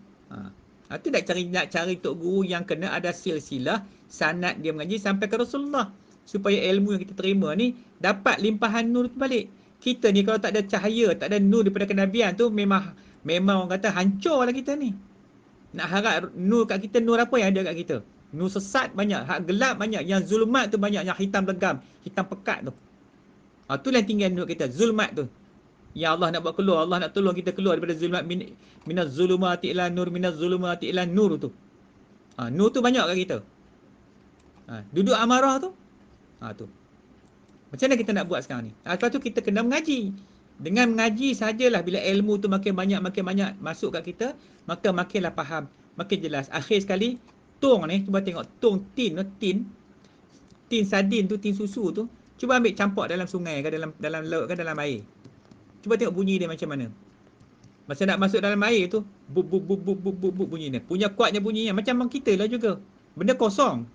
Itu nak cari tok guru yang kena ada silsilah sanad dia mengaji sampai ke Rasulullah. Supaya ilmu yang kita terima ni dapat limpahan nur tu balik. Kita ni kalau tak ada cahaya, tak ada nur daripada kenabian tu, memang orang kata hancur lah kita ni. Nak harap nur kat kita, nur apa yang ada kat kita? Nur sesat banyak, hak gelap banyak, yang zulmat tu banyak, yang hitam legam, hitam pekat tu. Tu yang tinggal nur kita, zulmat tu. Ya Allah nak buat keluar, Allah nak tolong kita keluar daripada zulmat, minaz zulumati ila nur, minaz zulumati ila nur tu. Nur tu banyak kat kita. Duduk amarah tu. Tu. Macam mana kita nak buat sekarang ni? Lepas tu kita kena mengaji. Dengan mengaji sajalah, bila ilmu tu makin banyak masuk kat kita, maka makinlah faham, makin jelas. Akhir sekali, tong ni, cuba tengok tong tin sardin tu, tin susu tu, cuba ambil campak dalam sungai ke dalam laut ke dalam air. Cuba tengok bunyi dia macam mana. Masa nak masuk dalam air tu, bub bunyi dia. Punya kuatnya bunyinya macam kita lah juga. Benda kosong.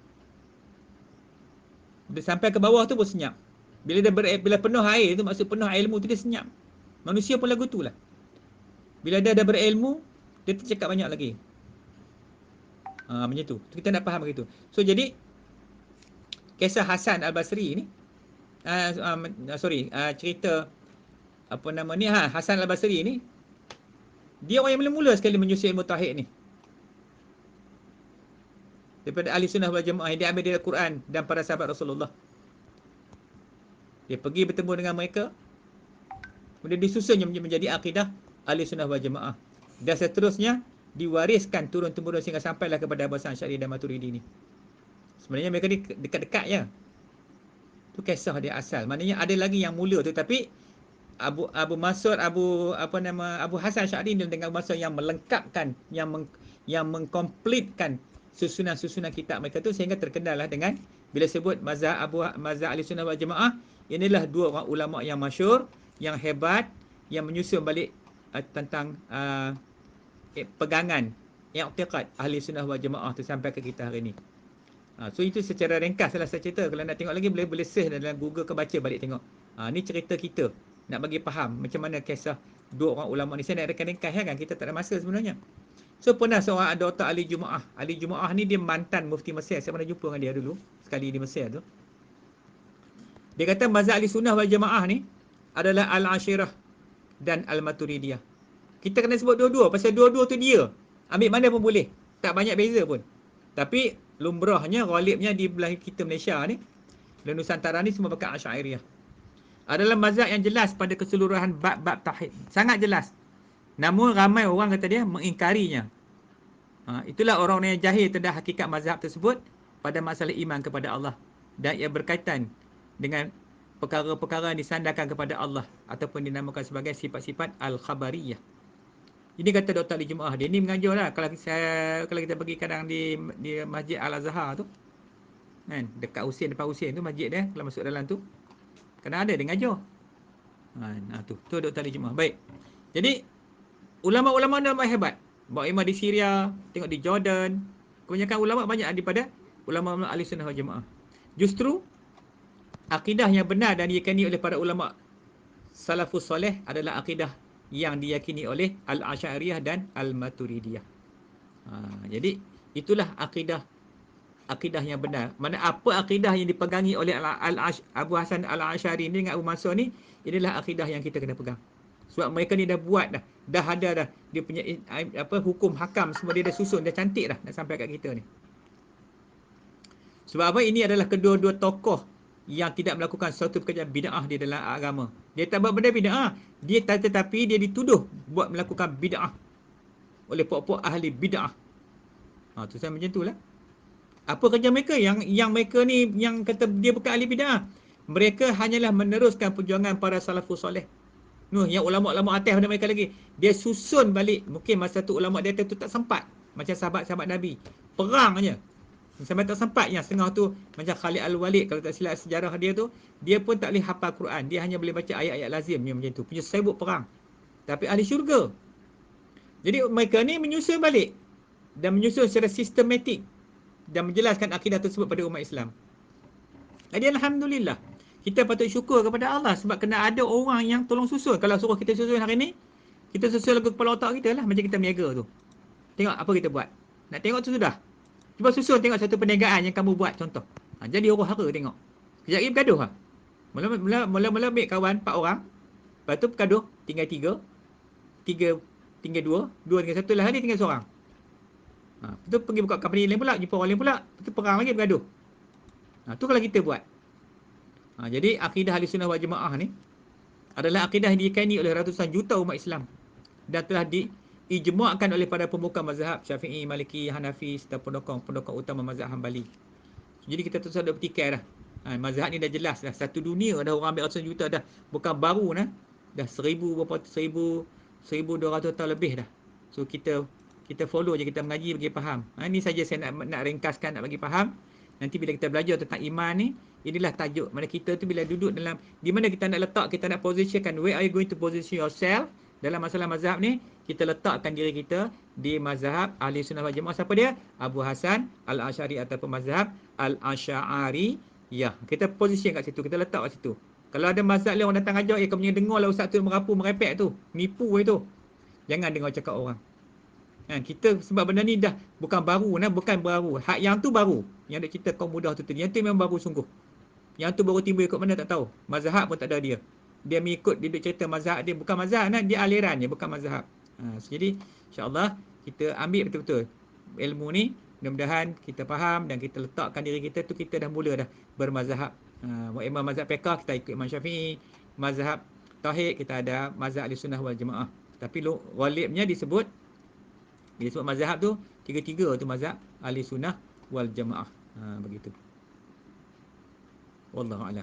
Dia sampai ke bawah tu pun senyap. Bila penuh air tu, maksud penuh ilmu tu, dia senyap. Manusia pun lagu tu lah. Bila dia dah berilmu, dia tercakap banyak lagi. Macam tu. Kita nak faham begitu. So jadi kisah Hasan Al-Basri ni, cerita apa nama ni, Hasan Al-Basri ni, dia orang yang mula-mula sekali menyusul ilmu tauhid ni. Daripada ahli sunnah wal jamaah, yang dia ambil dari Al-Quran dan para sahabat Rasulullah. Dia pergi bertemu dengan mereka, kemudian disusunnya menjadi akidah ahli sunnah wal jamaah. Dan seterusnya diwariskan turun-temurun sehingga sampailah kepada Abu Hasan Asy'ari dan Maturidi ni. Sebenarnya mereka ni dekat-dekat je. Tu kisah dia asal. Maknanya ada lagi yang mula tu, tapi Abu Hasan Asy'ari dengan Abu Mas'ud yang melengkapkan, yang mengkomplitkan susunan-susunan kitab mereka tu, sehingga terkenal lah dengan bila sebut mazhab ahli sunnah wal jamaah. Inilah dua orang ulama yang masyhur, yang hebat, yang menyusun balik tentang pegangan i'tiqad ahli sunnah wal jamaah tu sampai ke kita hari ni. So itu secara ringkas lah saya cerita. Kalau nak tengok lagi boleh search dalam Google ke, baca balik tengok. Ni cerita kita nak bagi faham macam mana kisah dua orang ulama ni. Saya nak ringkas kan, kita tak ada masa sebenarnya. So pernah seorang Dr. Ali Jumaah. Ali Jumaah ni dia mantan mufti Mesir. Saya pernah jumpa dengan dia dulu sekali di Mesir tu. Dia kata mazhab ahli sunnah wal jamaah ni adalah Al-Ashirah dan Al-Maturidiyah. Kita kena sebut dua-dua pasal dua-dua tu dia. Ambil mana pun boleh. Tak banyak beza pun. Tapi lumrahnya, ghalibnya di belah kita Malaysia ni, dan Nusantara ni semua pakai Asy'ariyah. Adalah mazhab yang jelas pada keseluruhan bab-bab tauhid. Sangat jelas. Namun ramai orang kata dia mengingkarinya. Itulah orang-orang yang jahil tentang hakikat mazhab tersebut pada masalah iman kepada Allah. Dan ia berkaitan dengan perkara-perkara yang disandarkan kepada Allah ataupun dinamakan sebagai sifat-sifat Al-Khabariyah. Ini kata Dr. Ali Jumaah. Dia ni mengajar lah. Kalau kita pergi kadang di Masjid Al-Azhar tu, kan, dekat Husin, depan Husin tu masjid dia, kalau masuk dalam tu kadang ada dia mengajar. Tu Dr. Ali Jumaah. Baik. Jadi ulama-ulama ni ulama hebat. Bawa imam di Syria, tengok di Jordan. Kebanyakan ulama banyak daripada ulama-ulama Ahli Sunnah wal Jamaah. Justru akidah yang benar dan diyakini oleh para ulama salafus soleh adalah akidah yang diyakini oleh Al-Asy'ariyah dan Al-Maturidiyah. Jadi itulah akidah yang benar. Mana apa akidah yang dipegangi oleh Abu Hasan Al-Asy'ari ni dengan Abu Mansur ni, inilah akidah yang kita kena pegang. Sebab mereka ni dah buat dah ada dah dia punya hukum hakam semua dia dah susun, dah cantik dah nak sampai kat kita ni. Sebab apa? Ini adalah kedua-dua tokoh yang tidak melakukan suatu pekerjaan bid'ah di dalam agama. Dia tak buat benda bid'ah, dia tetapi dia dituduh buat melakukan bid'ah oleh pokok-pokok ahli bid'ah. Tu saya macam itulah. Apa kerja mereka yang mereka ni yang kata dia bukan ahli bid'ah? Mereka hanyalah meneruskan perjuangan para salafus soleh. Yang ulama-ulama atas pada mereka lagi. Dia susun balik. Mungkin masa tu ulama dia tu tak sempat. Macam sahabat-sahabat Nabi. Perang aja. Sampai tak sempat yang setengah tu macam Khalid Al-Walid, kalau tak silap sejarah dia tu, dia pun tak boleh hafal Quran. Dia hanya boleh baca ayat-ayat lazim yang macam tu. Punya sibuk perang. Tapi ahli syurga. Jadi mereka ni menyusun balik dan menyusun secara sistematik dan menjelaskan akidah tersebut pada umat Islam. Jadi alhamdulillah, kita patut syukur kepada Allah sebab kena ada orang yang tolong susun. Kalau suruh kita susun hari ni, kita susun lagu kepala otak kita lah macam kita berniaga tu. Tengok apa kita buat. Nak tengok tu sudah. Cuba susun tengok satu perniagaan yang kamu buat contoh. Jadi huru-hara tengok. Kejap lagi bergaduh lah. Mula-mula ambil kawan 4 orang. Lepas tu bergaduh tinggal 3. 3 tinggal 2. 2 tinggal 1 lah hari tinggal seorang. Lepas tu pergi buka company lain pula, jumpa orang lain pula. Lepas tu perang lagi bergaduh. Tu kalau kita buat. Jadi akidah Ahli Sunnah wal Jamaah ni adalah akidah yang diyakini oleh ratusan juta umat Islam dan telah diijma'kan oleh para pemuka mazhab Syafi'i, Maliki, Hanafi serta pendokong utama mazhab Hambali. Jadi kita terus ada bertikai dah. Mazhab ni dah jelas dah. Satu dunia dah orang ambil ratusan juta dah. Bukan baru dah. Dah 1200 tahun lebih dah. So kita follow je, kita mengaji bagi faham. Ini saja saya nak ringkaskan, nak bagi faham. Nanti bila kita belajar tentang iman ni, inilah tajuk. Mana kita tu bila duduk dalam, di mana kita nak letak, kita nak positionkan, where are you going to position yourself dalam masalah mazhab ni, kita letakkan diri kita di mazhab Ahli Sunnah wal Jamaah. Siapa dia? Abu Hasan Al-Asy'ari ataupun mazhab Al-Asy'ariyah. Kita position kat situ, kita letak kat situ. Kalau ada mazhab lain orang datang ajar, kau punya dengar lah ustaz tu merapu, merepek tu, nipu itu. Jangan dengar cakap orang. Kita sebab benda ni dah bukan baru, bukan baru. Hak yang tu baru. Yang dia cerita kaum mudah tu. Yang tu memang baru sungguh. Yang tu baru timbul ikut mana tak tahu. Mazhab pun tak ada dia. Dia mengikut, dia cerita mazhab dia. Bukan mazhab, dia aliran je, bukan mazhab. Jadi insya-Allah kita ambil betul-betul ilmu ni. Mudah-mudahan kita faham dan kita letakkan diri kita tu, kita dah mula dah bermazhab. Imam mazhab fiqh kita ikut Imam Syafi'i. Mazhab tauhid kita ada mazhab Ahli Sunnah wal Jamaah. Tapi ghalibnya disebut mazhab tu, tiga-tiga tu mazhab Ahli Sunnah wal Jamaah. Begitu. Wallahu a'lam.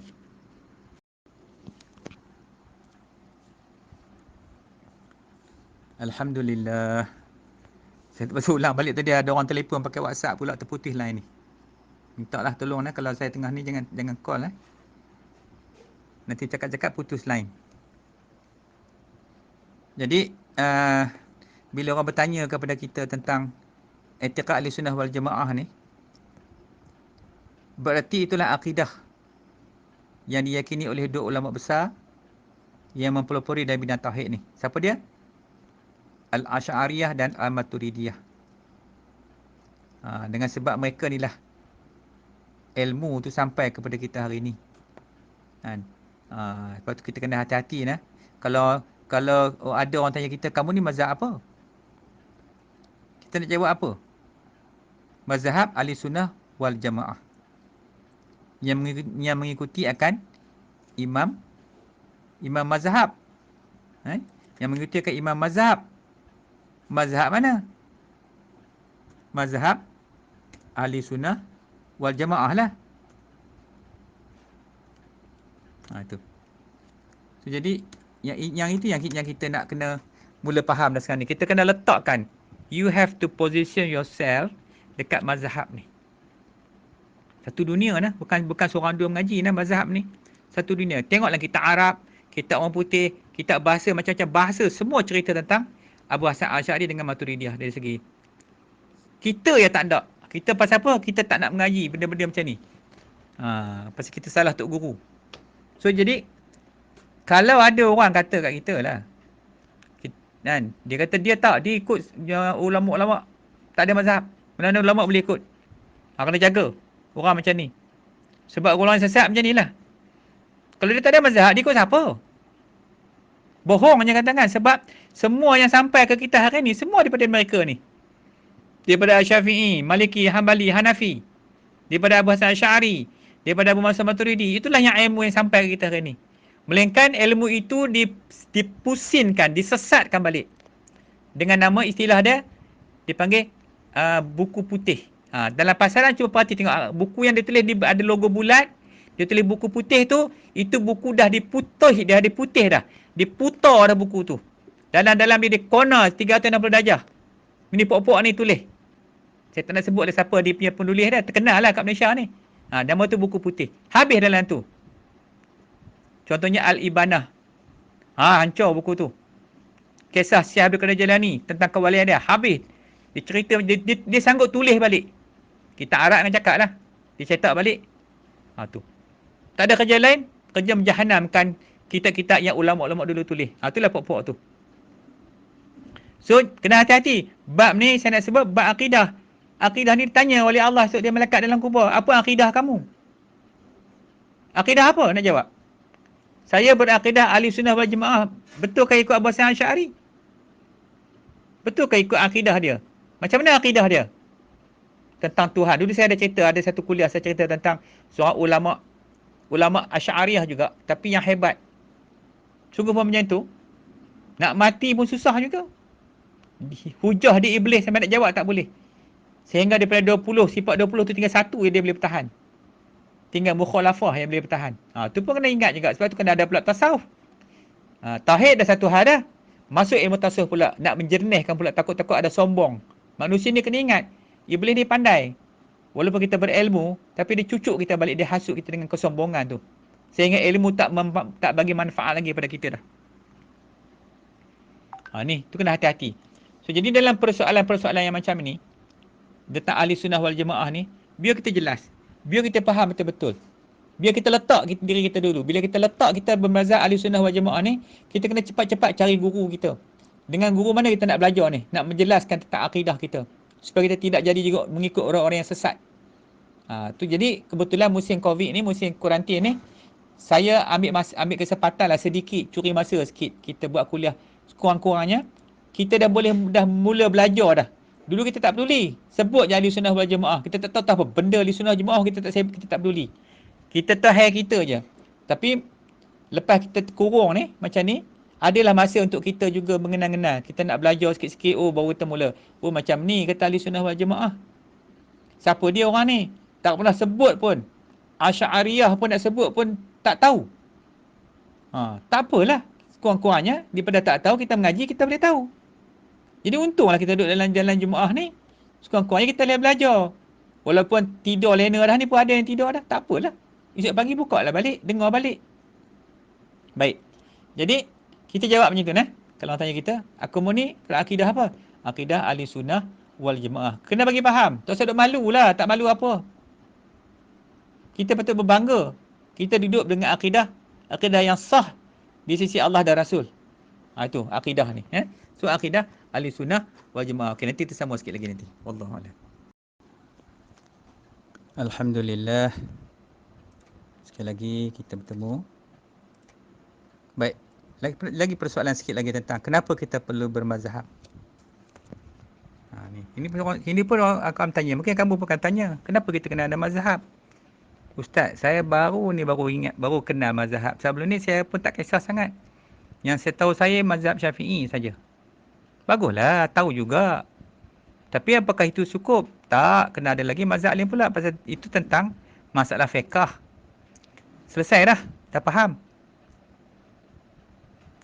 Alhamdulillah. Saya terpaksa ulang balik tadi, ada orang telefon pakai WhatsApp pula, terputih line ni. Mintalah tolong kalau saya tengah ni jangan call Nanti cakap-cakap putus line. Jadi bila orang bertanya kepada kita tentang i'tiqad Ahli Sunnah wal Jamaah ni, berarti itulah akidah yang diyakini oleh dua ulama besar yang mempelopori dalam bidang tauhid ni. Siapa dia? Al-Asy'ariyah dan Al-Maturidiyah. Dengan sebab mereka ni lah ilmu tu sampai kepada kita hari ni. Lepas tu kita kena hati-hati nah. Kalau ada orang tanya kita, kamu ni mazhab apa? Kita nak jawab apa? Mazhab Ahli Sunnah wal Jamaah. Yang mengikuti akan imam mazhab. Yang mengikuti akan imam mazhab. Mazhab mana? Mazhab Ahli Sunnah wal Jamaah lah. Itu. So, jadi yang itu yang kita nak kena mula faham dah sekarang ni. Kita kena letakkan, you have to position yourself dekat mazhab ni. Satu dunia lah, bukan seorang dua mengaji lah mazhab ni. Satu dunia. Tengoklah kitab Arab, kitab orang putih, kitab bahasa, macam-macam bahasa, semua cerita tentang Abu Hasan Asy'ari dengan Maturidiyah dari segi. Kita yang tak ada. Kita pasal apa? Kita tak nak mengaji benda-benda macam ni. Pasal kita salah tok guru. So jadi, kalau ada orang kata kat kita lah, kan, dia kata dia ikut ulama-ulama, tak ada mazhab. Mana-mana ulama boleh ikut. Kena jaga orang macam ni. Sebab orang sesat macam ni lah. Kalau dia tak ada mazhab, dia ikut siapa? Bohong je katakan. Sebab semua yang sampai ke kita hari ni, semua daripada mereka ni. Daripada Syafi'i, Maliki, Hanbali, Hanafi. Daripada Abu Hasan Asy'ari, daripada Abu Mansur Maturidi. Itulah yang ilmu yang sampai ke kita hari ni. Melainkan ilmu itu dipusinkan, disesatkan balik. Dengan nama istilah dia, dipanggil buku putih. Dalam pasaran cuba perhati tengok. Buku yang ditulis ada logo bulat, dia tulis buku putih tu, itu buku dah diputih dah. Diputar dah buku tu. Dalam dia corner 360 darjah. Ini pokok-pokok ni tulis. Saya tak nak sebut lah siapa dia punya penulis dah. Terkenal lah kat Malaysia ni. Nama tu buku putih. Habis dalam tu. Contohnya Al-Ibanah. Hancur buku tu. Kisah Syekh Abdul Qadir Jalani tentang kewalian dia. Habis. Dia cerita, dia sanggup tulis balik. Kita Arab kan cakap lah. Dia cetak balik. Tu. Tak ada kerja lain. Kerja menjahanamkan kitab-kitab yang ulama-ulama dulu tulis. Itulah pokok-pokok tu. So, kena hati-hati. Bab ni saya nak sebut bab akidah. Akidah ni ditanya oleh Allah sebab dia melekat dalam kubur. Apa akidah kamu? Akidah apa nak jawab? Saya berakidah Ahli Sunnah wal Jamaah. Betulkah ikut Abu Hasan Asy'ari? Betulkah ikut akidah dia? Macam mana akidah dia? Tentang Tuhan. Dulu saya ada satu kuliah saya cerita tentang seorang ulama Asy'ariyah juga, tapi yang hebat. Sungguh pun macam tu. Nak mati pun susah juga. Hujah di iblis sampai nak jawab tak boleh. Sehingga daripada 20, sifat 20 tu tinggal satu yang dia boleh bertahan. Tinggal mukhalafah yang boleh bertahan. Tu pun kena ingat juga. Sebab tu kena ada pula tasawuf. Tauhid dah satu hal dah. Masuk ilmu tasawuf pula. Nak menjernihkan pula. Takut-takut ada sombong. Manusia ni kena ingat. Iblis ni pandai. Walaupun kita berilmu, tapi dia cucuk kita balik. Dia hasut kita dengan kesombongan tu. Sehingga ilmu tak bagi manfaat lagi pada kita dah. Ni, tu kena hati-hati. So, jadi dalam persoalan-persoalan yang macam ni, tentang Ahli Sunnah wal Jamaah ni, biar kita jelas. Biar kita faham betul-betul. Biar kita letak diri kita dulu. Bila kita letak kita bermazhab Ahli Sunnah wal Jamaah ni, kita kena cepat-cepat cari guru kita. Dengan guru mana kita nak belajar ni? Nak menjelaskan tentang akidah kita. Supaya kita tidak jadi juga mengikut orang-orang yang sesat. Tu jadi kebetulan musim Covid ni, musim kuarantin ni, saya ambil kesempatan lah sedikit, curi masa sikit. Kita buat kuliah sekurang-kurangnya. Kita dah mula belajar dah. Dulu kita tak peduli. Sebut je Ahli Sunnah wal Jamaah. Kita tak tahu apa benda Ahli Sunnah Jamaah, kita tak peduli. Kita tahu hair kita je. Tapi lepas kita kurung ni, macam ni, adalah masa untuk kita juga mengenal-kenal. Kita nak belajar sikit-sikit, baru kita mula. Macam ni kata Ahli Sunnah wal Jamaah. Siapa dia orang ni? Tak pernah sebut pun. Asy'ariyah pun nak sebut pun tak tahu. Tak apalah. Kurang-kurangnya, daripada tak tahu, kita mengaji, kita boleh tahu. Jadi untunglah kita duduk dalam jalan Jumaah ni. Sekurang-kurangnya kita boleh belajar. Walaupun tidur lena dah ni pun ada yang tidur dah. Tak apalah. Esok pagi buka lah balik. Dengar balik. Baik. Jadi, kita jawab macam tu nah. Kalau orang tanya kita, aku ni akidah apa? Akidah Ahli Sunnah wal Jamaah. Kena bagi faham. Tak usah duk malu lah. Tak malu apa. Kita patut berbangga. Kita duduk dengan akidah yang sah di sisi Allah dan Rasul. Itu akidah ni. So, akidah Ahli Sunnah wal Jamaah. Okey, nanti tersambung sikit lagi nanti. Wallahu a'lam. Alhamdulillah. Sekali lagi kita bertemu Baik. Lagi persoalan sikit lagi tentang kenapa kita perlu bermazhab. Ini pun orang akan tanya. Mungkin kamu pun akan tanya. Kenapa kita kena ada mazhab? Ustaz, saya baru ingat, baru kenal mazhab. Sebelum ni saya pun tak kisah sangat. Yang saya tahu saya mazhab Syafi'i saja. Baguslah, tahu juga. Tapi apakah itu cukup? Tak, kena ada lagi mazhab lain pula. Pasal itu tentang masalah fiqah. Selesai dah faham.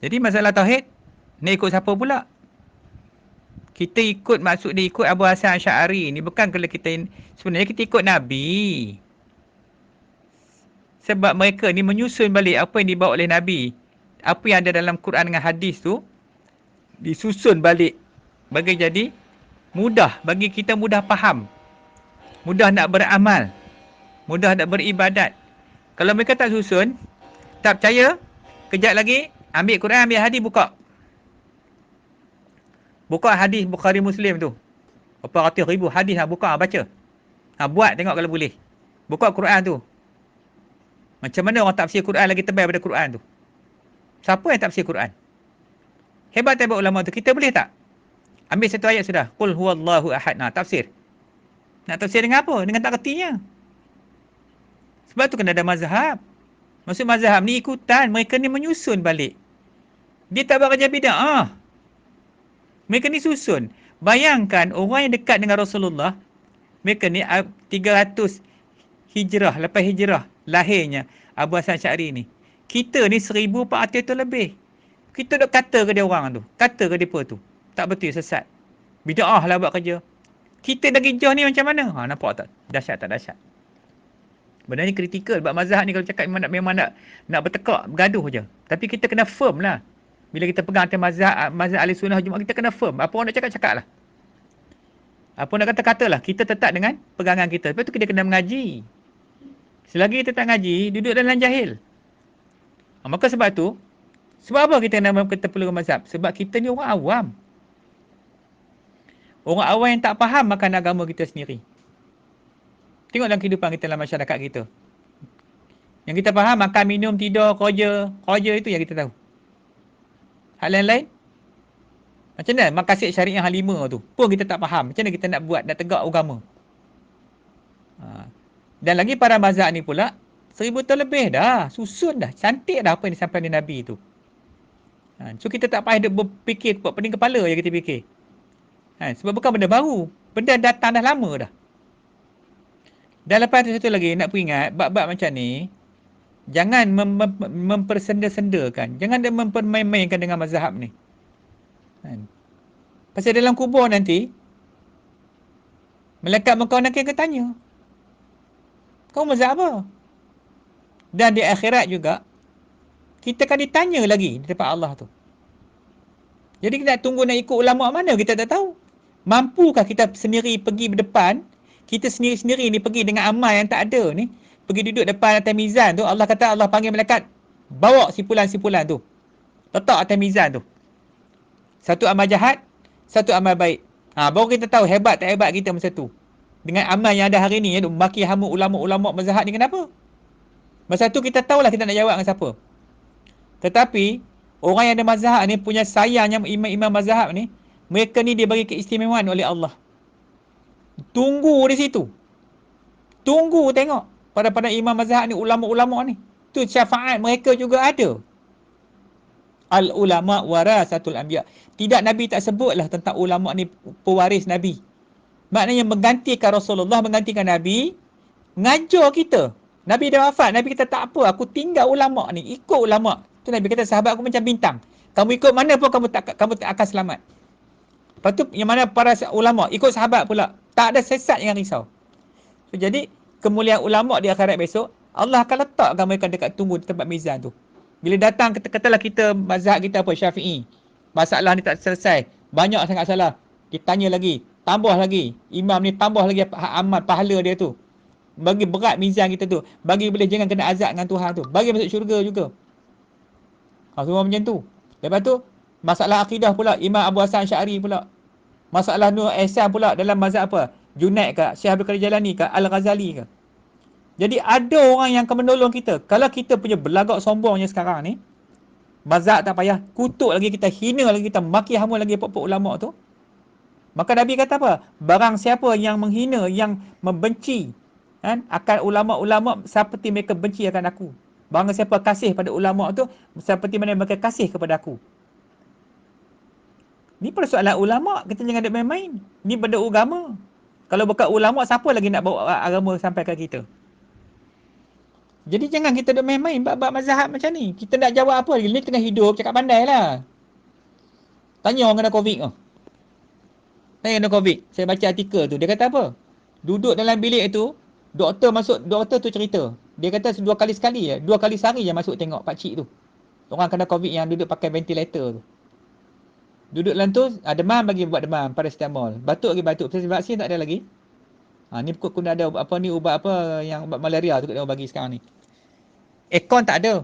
Jadi masalah tauhid, nak ikut siapa pula? Kita ikut, maksud dia ikut Abu Hasan Asy'ari ni bukan kalau kita, sebenarnya kita ikut Nabi. Sebab mereka ni menyusun balik apa yang dibawa oleh Nabi. Apa yang ada dalam Quran dengan hadis tu disusun balik bagi jadi mudah, bagi kita mudah faham, mudah nak beramal, mudah nak beribadat. Kalau mereka tak susun, tak percaya, kejap lagi ambil Quran, ambil hadis, buka hadis Bukhari Muslim tu, berapa ratus ribu hadis, buka baca, buat tengok kalau boleh. Buka Quran tu, macam mana orang tafsir Quran lagi tebal daripada Quran tu? Siapa yang tafsir Quran? Hebat ulama tu. Kita boleh tak ambil satu ayat sudah, qul huwallahu ahad, tafsir. Nak tafsir dengan apa? Dengan tak kertinya. Sebab tu kena ada mazhab. Maksud mazhab ni ikutan, mereka ni menyusun balik. Dia tak buat kerja bid'ah. Mereka ni susun. Bayangkan orang yang dekat dengan Rasulullah, mereka ni 300 hijrah, lepas hijrah lahirnya Abu Hasan Asy'ari ni. Kita ni 1400 tu lebih. Kita duk kata ke dia orang tu, kata ke dia tu, tak betul, sesat, bid'ah lah buat kerja. Kita lagi jauh ni macam mana? Nampak tak? Dahsyat tak dahsyat? Benda ni kritikal. Sebab mazhab ni kalau cakap memang nak bertekak, bergaduh je. Tapi kita kena firm lah. Bila kita pegang atas mazhab ahli sunnah Jumaat, kita kena firm. Apa orang nak cakap lah. Apa nak kata lah. Kita tetap dengan pegangan kita. Lepas tu kita kena mengaji. Selagi kita tak ngaji, duduk dalam jahil. Maka sebab tu, sebab apa kita perlu mazhab? Sebab kita ni orang awam. Orang awam yang tak faham makan agama kita sendiri. Tengok dalam kehidupan kita, dalam masyarakat kita. Yang kita faham, makan, minum, tidur, kerja itu yang kita tahu. Hal lain-lain, macam mana maqasid syariah yang 5 tu pun kita tak faham. Macam mana kita nak buat, nak tegak agama? Dan lagi para mazhab ni pula 1000 tahun lebih dah, susun dah, cantik dah apa yang disampaikan oleh Nabi tu. So kita tak payah berfikir, buat pening kepala je kita fikir. Sebab bukan benda baru, benda datang dah lama dah. Dan lepas tu satu lagi nak peringat, bab-bab macam ni jangan mempersenda-sendakan, jangan mempermain-mainkan dengan mazhab ni. Pasal dalam kubur nanti malaikat muka nakir akan tanya, kau mazhab apa? Dan di akhirat juga kita akan ditanya lagi di depan Allah tu. Jadi kita nak tunggu nak ikut ulama mana, kita tak tahu. Mampukah kita sendiri pergi berdepan, kita sendiri-sendiri ni pergi dengan amal yang tak ada ni, pergi duduk depan atas mizan tu, Allah kata, Allah panggil malaikat, bawa simpulan-simpulan tu, letak atas mizan tu. Satu amal jahat, satu amal baik. Baru kita tahu hebat tak hebat kita masa tu. Dengan amal yang ada hari ni, yang maki hamu ulama-ulama mazhab ni, kenapa? Masa tu kita tahulah kita nak jawab dengan siapa. Tetapi orang yang ada mazhab ni punya sayangnya imam-imam mazhab ni, mereka ni dia bagi keistimewaan oleh Allah. Tunggu di situ. Tunggu tengok pada imam mazhab ni, ulama-ulama ni. Tu syafaat mereka juga ada. Al-ulama warasatul anbiya. Tidak, Nabi tak sebutlah tentang ulama ni pewaris Nabi. Maknanya menggantikan Rasulullah, menggantikan Nabi, ngajar kita. Nabi dah wafat, Nabi kata tak apa, aku tinggal ulama ni, ikut ulama. Tu Nabi kata sahabat aku macam bintang. Kamu ikut mana pun kamu tak akan selamat. Lepas tu yang mana para ulama ikut sahabat pula, tak ada sesat yang risau. So, jadi kemuliaan ulama di akhirat besok, Allah akan letakkan mereka dekat tunggu di tempat mizan tu. Bila datang, katalah kita mazhab kita apa, Syafi'i, masalah ni tak selesai, banyak sangat salah, ditanya lagi, tambah lagi, imam ni tambah lagi amal pahala dia tu, bagi berat mizan kita tu, bagi boleh jangan kena azab dengan Tuhan tu, bagi masuk syurga juga. Semua macam tu. Lepas tu masalah akidah pula, Imam Abu Hasan Asy'ari pula, masalah Nur Ihsan pula dalam mazhab apa, Junaid ke, Syekh Abdul Qadir Jalani ke, Al-Ghazali ke. Jadi ada orang yang akan menolong kita. Kalau kita punya belagak sombongnya sekarang ni, Mazhab tak payah. Kutuk lagi kita, hina lagi kita, maki hama lagi pokok-pokok ulama tu. Maka Nabi kata apa? Barang siapa yang menghina, yang membenci kan, akan ulama-ulama seperti mereka benci akan aku. Barang siapa kasih pada ulama tu seperti mana mereka kasih kepada aku. Ni persoalan ulama, kita jangan duk main-main. Ni benda agama. Kalau bukan ulama, siapa lagi nak bawa agama sampai ke kita? Jadi jangan kita duk main-main bab-bab mazhab macam ni. Kita nak jawab apa lagi? Ni tengah hidup, cakap pandai lah. Tanya orang kena COVID tu. Tanya kena COVID. Saya baca artikel tu. Dia kata apa? Duduk dalam bilik tu, doktor tu cerita. Dia kata 2 kali sekali je, 2 kali sehari je masuk tengok pakcik tu. Orang kena COVID yang duduk pakai ventilator tu. Duduk dalam tu, demam bagi buat demam, paracetamol. Batuk lagi batuk. Vaksin tak ada lagi. Ni pun ada apa ni, ubat apa yang ubat malaria tu dia bagi sekarang ni. Aircon tak ada.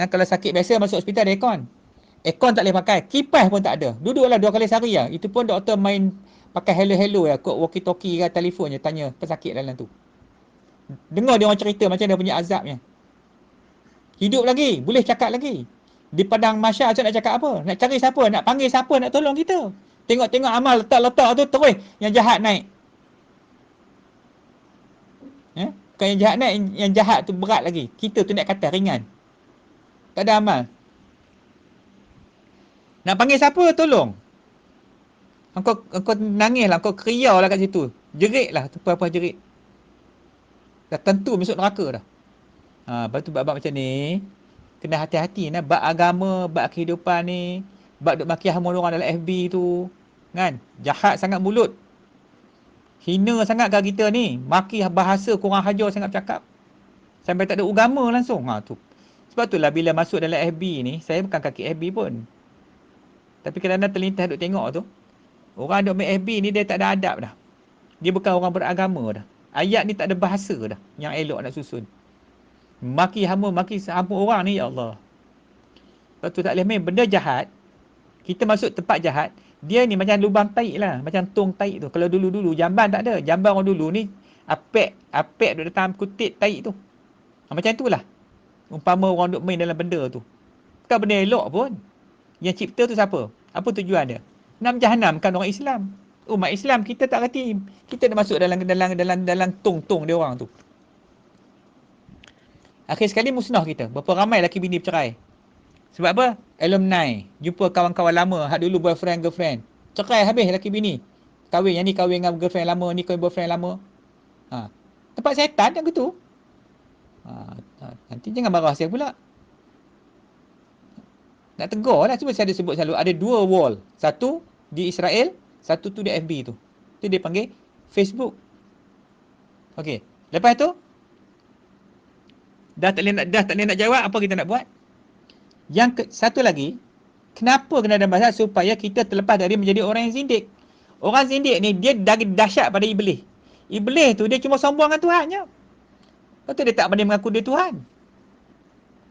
Kalau sakit biasa masuk hospital ada aircon. Aircon tak boleh pakai. Kipas pun tak ada. Duduklah 2 kali sehari lah. Itu pun doktor main pakai hello-hello ya, kod walkie-talkie ke telefon je tanya pesakit dalam tu. Dengar dia orang cerita macam dia punya azabnya. Hidup lagi, boleh cakap lagi. Di padang mahsyar tu nak cakap apa? Nak cari siapa? Nak panggil siapa nak tolong kita? Tengok-tengok amal letak-letak tu terus yang jahat naik. Bukan yang jahat naik, yang jahat tu berat lagi. Kita tu nak kata ringan. Tak ada amal. Nak panggil siapa tolong? Engkau nangis lah, engkau kriau lah kat situ. Jerit lah, apa-apa jerit. Dah tentu masuk neraka dah. Lepas tu bab-bab macam ni, kena hati-hati nah, bab agama, bab kehidupan ni, bab duk maki hama orang dalam FB tu, kan? Jahat sangat mulut. Hina sangat kat kita ni, maki bahasa kurang hajar sangat bercakap. Sampai tak ada agama langsung. Tu. Sebab itulah bila masuk dalam FB ni, saya bukan kaki FB pun. Tapi kadang-kadang terlintas duk tengok tu, orang duk main FB ni dia tak ada adab dah. Dia bukan orang beragama dah. Ayat ni tak ada bahasa dah yang elok nak susun. Maki hama orang ni, ya Allah. Lepas tu tak boleh main benda jahat. Kita masuk tempat jahat, dia ni macam lubang taik lah, macam tong taik tu. Kalau dulu-dulu jamban tak ada. Jamban orang dulu ni apek duk datang kutip taik tu. Macam itulah. Umpama orang duk main dalam benda tu. Bukan benda elok pun. Yang cipta tu siapa? Apa tujuan dia? Nak menjahanamkan orang Islam. Umat Islam kita tak reti. Kita nak masuk dalam tong-tong dia orang tu. Akhir sekali musnah kita. Berapa ramai lelaki bini bercerai. Sebab apa? Alumni. Jumpa kawan-kawan lama. Hak dulu boyfriend, girlfriend. Cerai habis lelaki bini. Kahwin. Yang ni kahwin dengan girlfriend lama. Ni kahwin boyfriend lama. Tempat setan yang gitu. Nanti jangan marah saya pula. Nak tegur lah. Cuma saya ada sebut selalu. Ada 2 wall. Satu di Israel. Satu tu di FB tu. Itu dia panggil Facebook. Okey. Lepas tu. Dah tak boleh nak jawab. Apa kita nak buat? Yang satu lagi. Kenapa kena ada bahasa? Supaya kita terlepas dari menjadi orang yang zindik. Orang zindik ni dia dahsyat pada Iblis. Iblis tu dia cuma sombong dengan Tuhan je. Lepas tu dia tak boleh mengaku dia Tuhan.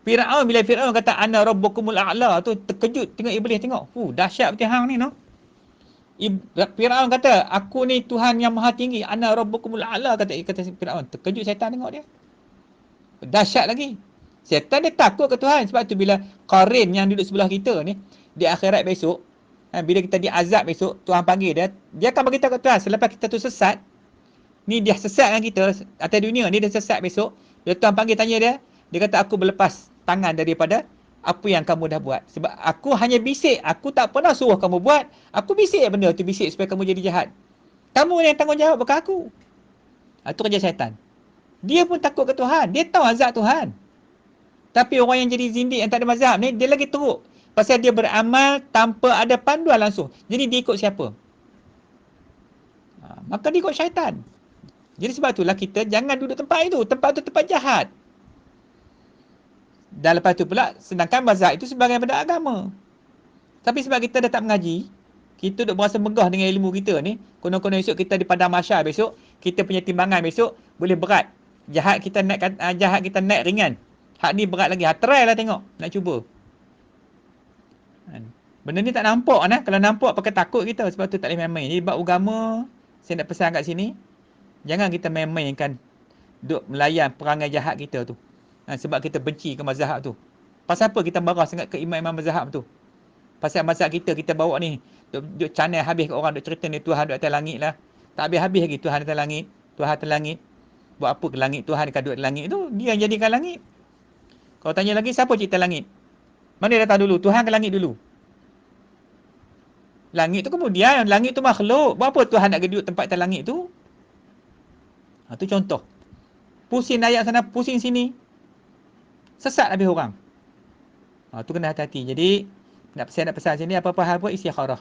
Fir'aun, bila Fir'aun kata ana rabbukumul a'la tu, terkejut tengok Iblis, tengok. Dahsyat betul hang ni, no. Fir'aun kata aku ni Tuhan yang maha tinggi, ana rabbukumul a'la, kata Fir'aun. Terkejut syaitan tengok dia. Dahsyat lagi. Syaitan dia takut ke Tuhan. Sebab tu bila qarin yang duduk sebelah kita ni di akhirat besok, bila kita diazab besok, Tuhan panggil dia akan beritahu ke Tuhan selepas kita tu sesat. Ni dia sesat dengan kita atas dunia ni, dia sesat besok. Bila Tuhan panggil tanya dia kata aku berlepas tangan daripada apa yang kamu dah buat. Sebab aku hanya bisik, aku tak pernah suruh kamu buat. Aku bisik benda tu, bisik supaya kamu jadi jahat. Kamu yang tanggungjawab, bukan aku. Itu kerja syaitan. Dia pun takut ke Tuhan. Dia tahu azab Tuhan. Tapi orang yang jadi zindik yang tak ada mazhab ni, dia lagi teruk. Pasal dia beramal tanpa ada panduan langsung. Jadi dia ikut siapa? Maka dia ikut syaitan. Jadi sebab itulah kita jangan duduk tempat itu. Tempat itu tempat jahat. Dan lepas tu pula, sedangkan mazhab itu sebagai benda agama. Tapi sebab kita dah tak mengaji, kita duk berasa megah dengan ilmu kita ni, konon-konon esok kita di padang mahsyar besok, kita punya timbangan besok boleh berat. Jahat kita naik ringan. Hak ni berat lagi. Try lah tengok. Nak cuba. Benda ni tak nampak nah. Kalau nampak pakai takut kita. Sebab tu tak boleh main-main. Jadi bab agama, saya nak pesan kat sini, jangan kita main-mainkan duk melayan perangai jahat kita tu. Sebab kita benci ke mazhab tu. Pasal apa kita marah sangat ke imam-imam mazhab tu? Pasal mazhab kita bawa ni, duk channel habis kat orang, duk cerita ni Tuhan duk atas langit lah. Tak habis-habis lagi Tuhan atas langit. Tuhan atas langit. Buat apa ke langit? Tuhan dekat duduk langit tu? Dia yang jadikan langit. Kalau tanya lagi, siapa cipta langit? Mana datang dulu? Tuhan ke langit dulu? Langit tu kemudian. Langit tu makhluk. Buat apa Tuhan nak duduk tempat atas langit tu? Tu contoh. Pusing ayat sana, pusing sini. Sesat habis orang. Tu kena hati-hati. Jadi, saya nak pesan sini, apa-apa hal pun istikharah.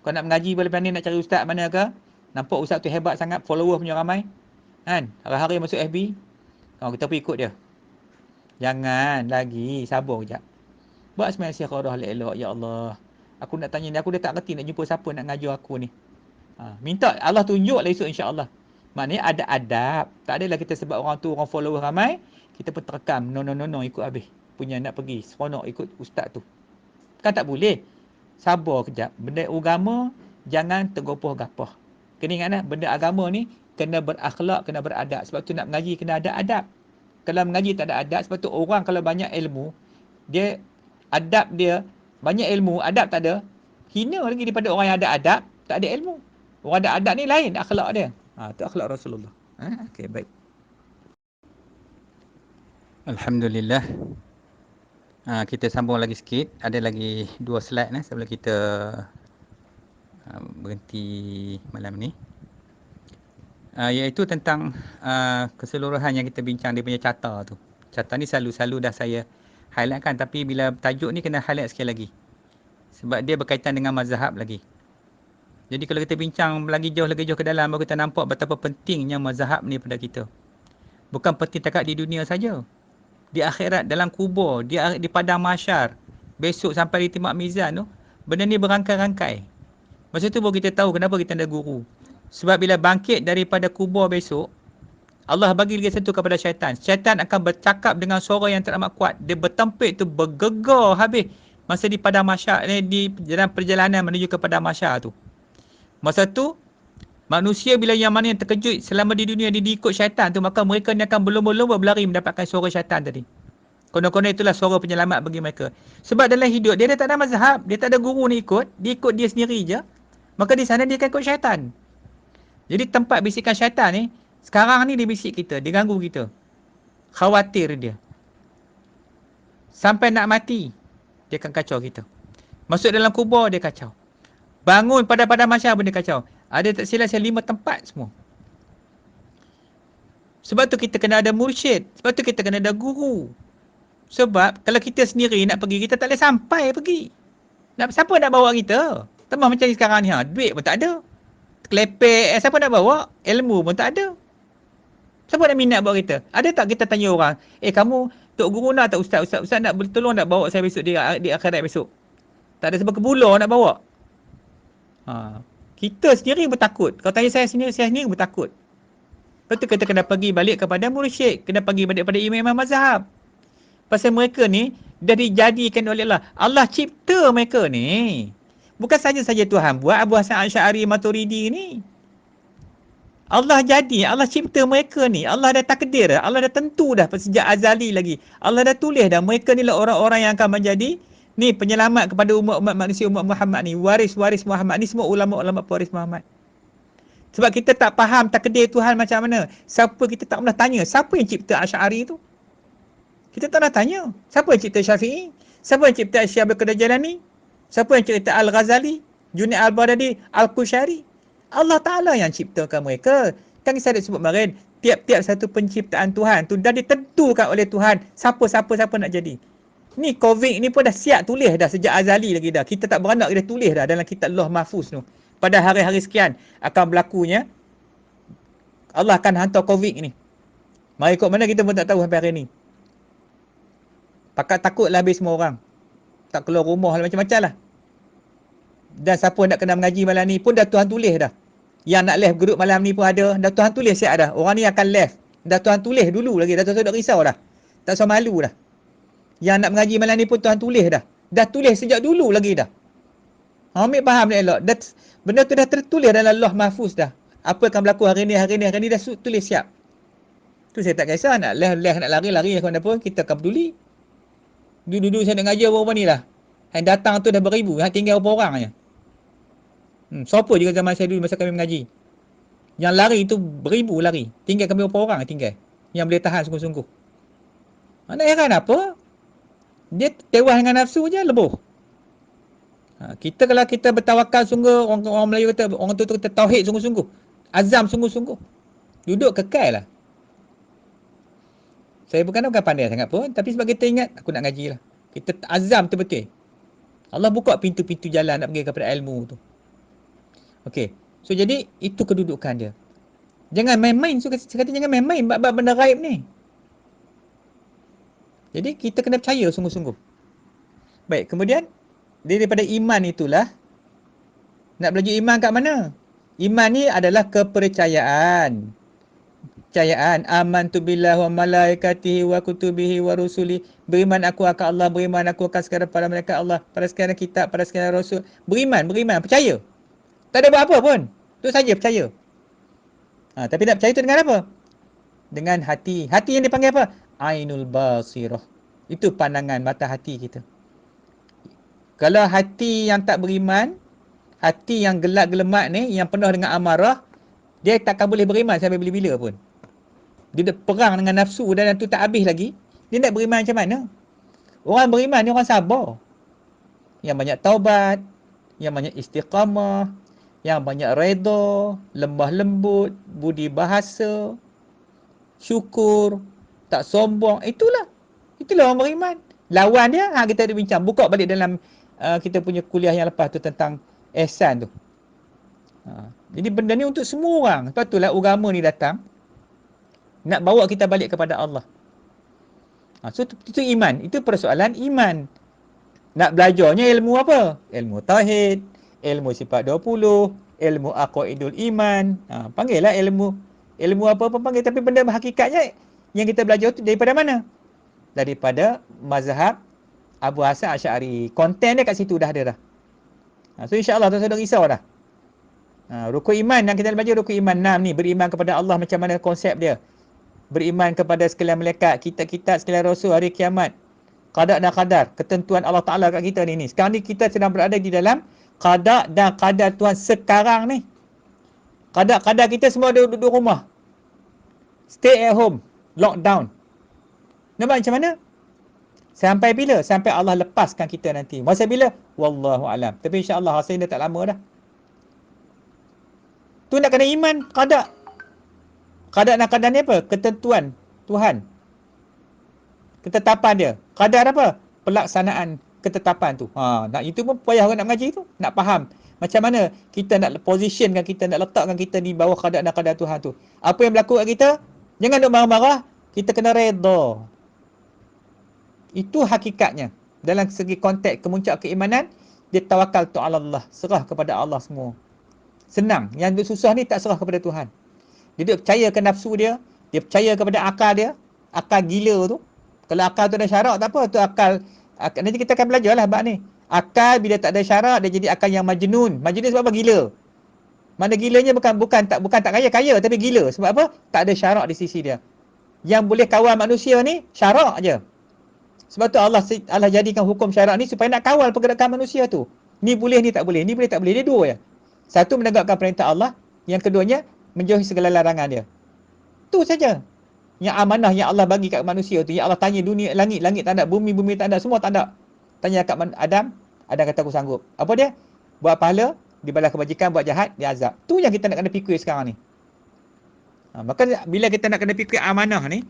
Kau nak mengaji boleh pandai nak cari ustaz mana ke? Nampak ustaz tu hebat sangat, follower punya ramai. Kan? Hari-hari masuk FB. Kita pergi ikut dia. Jangan lagi, sabar kejap. Buat sembahyang istikharah elok-elok, ya Allah. Aku nak tanya ni, aku dah tak reti nak jumpa siapa nak ngajar aku ni. Minta Allah tunjuklah esok insya-Allah. Maknanya ada adab. Tak adalah kita sebab orang tu orang follower ramai, kita pun terekam. No, ikut habis. Punya nak pergi seronok ikut ustaz tu. Kan tak boleh. Sabar kejap. Benda agama jangan tergopoh-gapoh. Kena ingat benda agama ni kena berakhlak, kena beradab. Sebab tu nak mengaji kena ada adab. Kalau mengaji tak ada adab, sebab tu orang kalau banyak ilmu, dia adab dia banyak ilmu, adab tak ada, hina lagi daripada orang yang ada adab, tak ada ilmu. Orang ada adab ni lain akhlak dia. Tu akhlak Rasulullah. Okey, baik. Alhamdulillah. Kita sambung lagi sikit. Ada lagi 2 slide sebelum kita berhenti malam ni. Iaitu tentang keseluruhan yang kita bincang dia punya carta tu. Carta ni selalu dah saya highlightkan, tapi bila tajuk ni kena highlight sekali lagi. Sebab dia berkaitan dengan mazhab lagi. Jadi kalau kita bincang lagi jauh ke dalam, baru kita nampak betapa pentingnya mazhab ni pada kita. Bukan penting takat di dunia saja. Di akhirat, dalam kubur, di padang mahsyar, besok sampai di timah mizan tu, benda ni berangkai-rangkai. Masa tu baru kita tahu kenapa kita ada guru. Sebab bila bangkit daripada kubur besok, Allah bagi lagi satu kepada syaitan. Syaitan akan bercakap dengan suara yang teramat kuat. Dia bertempik tu bergegar habis masa di padang mahsyar, di dalam perjalanan menuju ke padang mahsyar tu. Masa tu manusia bila yang mana yang terkejut selama di dunia dia diikut syaitan tu, maka mereka ni akan berlomba-lomba berlari mendapatkan suara syaitan tadi. Konon-konon itulah suara penyelamat bagi mereka. Sebab dalam hidup dia tak ada mazhab, dia tak ada guru ni ikut, dia ikut dia sendiri je. Maka di sana dia akan ikut syaitan. Jadi tempat bisikan syaitan ni, sekarang ni dia bisik kita, dia ganggu kita. Khawatir dia. Sampai nak mati, dia akan kacau kita. Masuk dalam kubur, dia kacau. Bangun pada mahsyar pun dia kacau. Ada tak silap saya 5 tempat semua. Sebab tu kita kena ada mursyid. Sebab tu kita kena ada guru. Sebab kalau kita sendiri nak pergi, kita tak boleh sampai pergi. Siapa nak bawa kita? Tambah macam ni sekarang ni. Duit pun tak ada. Kelepek. Siapa nak bawa? Ilmu pun tak ada. Siapa nak minat bawa kita? Ada tak kita tanya orang, kamu Tok Guru nak tak Ustaz nak tolong nak bawa saya besok di akhirat besok? Tak ada sebab kebular nak bawa. Kita sendiri bertakut. Kalau tanya saya sendiri bertakut. Lepas tu kita kena pergi balik kepada mursyid. Kena pergi balik kepada imam mazhab. Pasal mereka ni dah dijadikan oleh Allah. Allah cipta mereka ni. Bukan saja-saja Tuhan buat Abu Hasan Asy'ari Maturidi ni. Allah cipta mereka ni. Allah dah takdir dah. Allah dah tentu dah sejak azali lagi. Allah dah tulis dah mereka ni lah orang-orang yang akan menjadi ni penyelamat kepada umat manusia, umat Muhammad ni, waris Muhammad ni, semua ulama-ulama pewaris Muhammad. Sebab kita tak faham takdir Tuhan macam mana. Kita tak pernah tanya siapa yang cipta Asy'ari tu. Kita tak pernah tanya siapa yang cipta Syafi'i, siapa yang cipta Syekh Abdul Qadir Jalani, siapa yang cipta Al-Ghazali, Junaid Al-Baghdadi, Al-Qushari. Allah Ta'ala yang ciptakan mereka. Kan saya dah sebut kemarin, tiap-tiap satu penciptaan Tuhan tu dah ditentukan oleh Tuhan siapa nak jadi. Ni COVID ni pun dah siap tulis dah sejak azali lagi dah. Kita tak beranak, kita tulis dah dalam kitab Lauh Mahfuz tu. Pada hari-hari sekian akan berlakunya, Allah akan hantar COVID ni. Mari ikut mana kita pun tak tahu sampai hari ni. Pakat takutlah habis semua orang. Tak keluar rumah lah, macam-macam lah. Dan siapa nak kena mengaji malam ni pun dah Tuhan tulis dah. Yang nak live grup malam ni pun ada. Dah Tuhan tulis siap dah. Orang ni akan live. Dah Tuhan tulis dulu lagi. Dah Tuhan tak risau dah. Tak usah malu dah. Yang nak mengaji malam ni pun Tuhan tulis dah. Dah tulis sejak dulu lagi dah. Ambil faham ni elok. Benda tu dah tertulis dalam Lauh Mahfuz dah. Apa akan berlaku hari ni dah tulis siap. Tu saya tak kisah nak live nak lari ke mana pun, kita akan peduli. Duduk-duduk saya nak ngaji berapa ni lah. Yang datang tu dah beribu, yang tinggal berapa orang je. Siapa juga zaman saya dulu masa kami mengaji. Yang lari tu beribu lari. Tinggal kami berapa orang tinggal. Yang boleh tahan sungguh-sungguh. Nak heran apa? Dia tewas dengan nafsu je lebuh. Kita kalau kita bertawakal sungguh, orang Melayu kata, orang tu kata tauhid sungguh-sungguh. Azam sungguh-sungguh. Duduk kekal lah. Saya bukan pandai sangat pun, tapi sebab kita ingat, aku nak ngaji lah. Kita azam tu betul. Allah buka pintu-pintu jalan nak pergi kepada ilmu tu. Okey. So jadi itu kedudukan dia. Jangan main-main. So saya kata jangan main-main bab benda gaib ni. Jadi kita kena percaya sungguh-sungguh. Baik, kemudian daripada iman itulah nak belajar iman kat mana? Iman ni adalah kepercayaan. Kepercayaan amantu billahi wa malaikatihi wa kutubihi wa rusuli. Beriman aku akan Allah, beriman aku akan sekalian pada mereka Allah, pada sekalian kitab, pada sekalian rasul. Beriman, percaya. Tak ada buat apa pun. Itu saja percaya. Tapi nak percaya tu dengan apa? Dengan hati. Hati yang dipanggil apa? Ainul basirah. Itu pandangan mata hati kita. Kalau hati yang tak beriman, hati yang gelak-gelemat ni, yang penuh dengan amarah, dia takkan boleh beriman sampai bila-bila pun. Dia perang dengan nafsu dan itu tak habis lagi. Dia nak beriman macam mana? Orang beriman ni orang sabar. Yang banyak taubat, yang banyak istiqamah, yang banyak redha, lembah lembut, budi bahasa, syukur, tak sombong. Itulah orang beriman. Lawan dia, kita ada bincang. Buka balik dalam kita punya kuliah yang lepas tu tentang ihsan tu. Jadi benda ni untuk semua orang. Sebab itulah agama ni datang nak bawa kita balik kepada Allah. So itu iman. Itu persoalan iman. Nak belajarnya ilmu apa? Ilmu tauhid, ilmu sifat 20, ilmu aqaidul iman. Panggillah ilmu apa pun panggil. Tapi benda hakikatnya yang kita belajar tu daripada mana? Daripada mazhab Abu Hasan Asy'ari. Konten dia kat situ dah ada dah. So insya-Allah tuan-tuan risau dah. Rukun iman yang kita belajar, rukun iman 6 ni, beriman kepada Allah macam mana konsep dia. Beriman kepada sekalian malaikat, kitab-kitab, sekalian rasul, hari kiamat. Qada dan qadar, ketentuan Allah Taala kat kita ni. Sekarang ni kita sedang berada di dalam qada dan qadar Tuhan sekarang ni. Qada kita semua duduk rumah. Stay at home, lockdown. Nampak macam mana? Sampai bila? Sampai Allah lepaskan kita nanti. Masa bila? Wallahu alam. Tapi insya-Allah hasilnya tak lama dah. Tu nak kena iman, qada. Qada dan qadar ni apa? Ketentuan Tuhan. Ketetapan dia. Qadar apa? Pelaksanaan ketetapan tu. Nak itu pun payah orang nak mengaji tu. Nak faham macam mana kita nak positionkan kita, nak letakkan kita di bawah qada dan qadar Tuhan tu. Apa yang berlaku kat kita? Jangan duk marah-marah. Kita kena redha. Itu hakikatnya. Dalam segi konteks kemuncak keimanan, dia tawakal tu ala Allah. Serah kepada Allah semua. Senang. Yang susah ni tak serah kepada Tuhan. Dia percaya ke nafsu dia. Dia percaya kepada akal dia. Akal gila tu. Kalau akal tu ada syarat tak apa. Tu akal nanti kita akan belajar lah bab ni. Akal bila tak ada syarat, dia jadi akal yang majnun. Majnun sebab apa? Gila. Mana gilanya bukan tak kaya, tapi gila. Sebab apa? Tak ada syarat di sisi dia. Yang boleh kawal manusia ni, syarat je. Sebab tu Allah jadikan hukum syarat ni supaya nak kawal pergerakan manusia tu. Ni boleh, ni tak boleh. Ni boleh, tak boleh. Dia dua je. Satu, menegakkan perintah Allah. Yang keduanya, menjauhi segala larangan dia. Tu saja. Yang amanah yang Allah bagi kat manusia tu. Yang Allah tanya dunia, langit tak ada. Bumi tak ada. Semua tak ada. Tanya kat Adam kata aku sanggup. Apa dia? Buat pahala, dibalas kebajikan, buat jahat, dia azab. Tu yang kita nak kena fikir sekarang ni. Maka bila kita nak kena fikir amanah ni,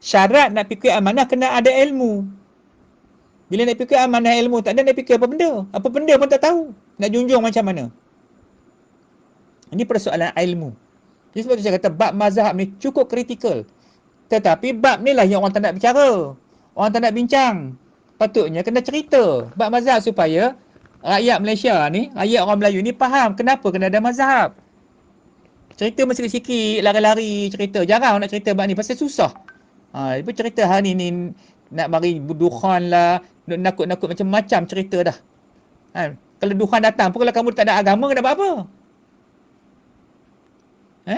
syarat nak fikir amanah kena ada ilmu. Bila nak fikir amanah ilmu, tak ada nak fikir apa benda. Apa benda pun tak tahu. Nak junjung macam mana. Ini persoalan ilmu. Jadi sebab tu saya kata bab mazhab ni cukup kritikal. Tetapi bab ni lah yang orang tak nak bicara. Orang tak nak bincang. Patutnya kena cerita bab mazhab supaya rakyat Malaysia ni, rakyat orang Melayu ni faham kenapa kena ada mazhab. Cerita mesti sikit, lari-lari cerita. Jarang nak cerita bab ni pasal susah. Dia cerita hari ni nak mari dukhan lah, nakut-nakut macam-macam cerita dah. Kalau dukhan datang pun kalau kamu tak ada agama, kena buat apa?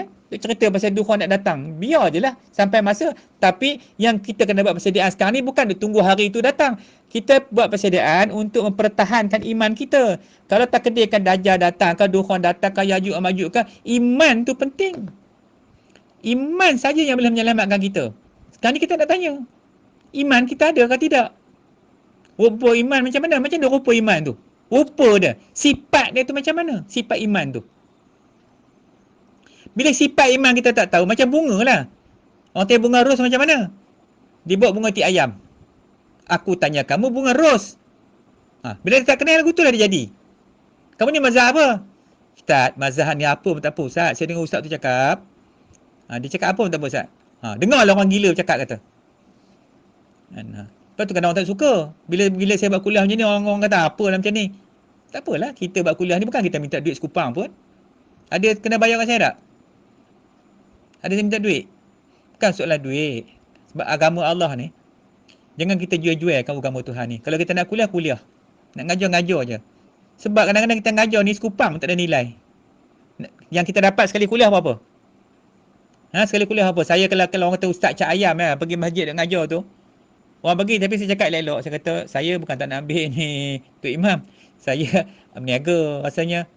Duk cerita pasal duha nak datang. Biar je lah sampai masa. Tapi yang kita kena buat persediaan sekarang ni bukan duk tunggu hari itu datang. Kita buat persediaan untuk mempertahankan iman kita. Kalau takdirkan Dajjal datang, ke duha datang, ke Yajuj Majuj ke, iman tu penting. Iman saja yang boleh menyelamatkan kita. Sekarang ni kita nak tanya, iman kita ada ke tidak? Rupa iman macam mana? Macam mana rupa iman tu? Rupa dia, sifat dia tu macam mana? Sifat iman tu. Bila sifat iman kita tak tahu, macam bunga lah. Orang tanya bunga ros macam mana? Dia buat bunga ti ayam. Aku tanya kamu bunga ros. Bila dia tak kenal lagu tu lah dia jadi. Kamu ni mazhab apa? Ustaz, mazhab ni apa pun tak apa Ustaz. Saya dengar Ustaz tu cakap. Dia cakap apa pun tak apa Ustaz. Dengarlah orang gila cakap kata. Lepas tu kadang orang tak suka. Bila saya buat kuliah macam ni, orang kata apa lah macam ni. Tak apalah, kita buat kuliah ni bukan kita minta duit sekupang pun. Ada kena bayar kat saya tak? Ada yang minta duit? Bukan soalan duit. Sebab agama Allah ni, jangan kita jual-jualkan agama Tuhan ni. Kalau kita nak kuliah, kuliah. Nak ngajar je. Sebab kadang-kadang kita ngajar ni sekupang tak ada nilai. Yang kita dapat sekali kuliah apa? Sekali kuliah apa? Saya kalau orang kata Ustaz Cak Ayam pergi masjid nak ngajar tu, orang pergi tapi saya cakap elok. Saya kata, saya bukan tak nak ambil ni Tok Imam. Saya berniaga rasanya.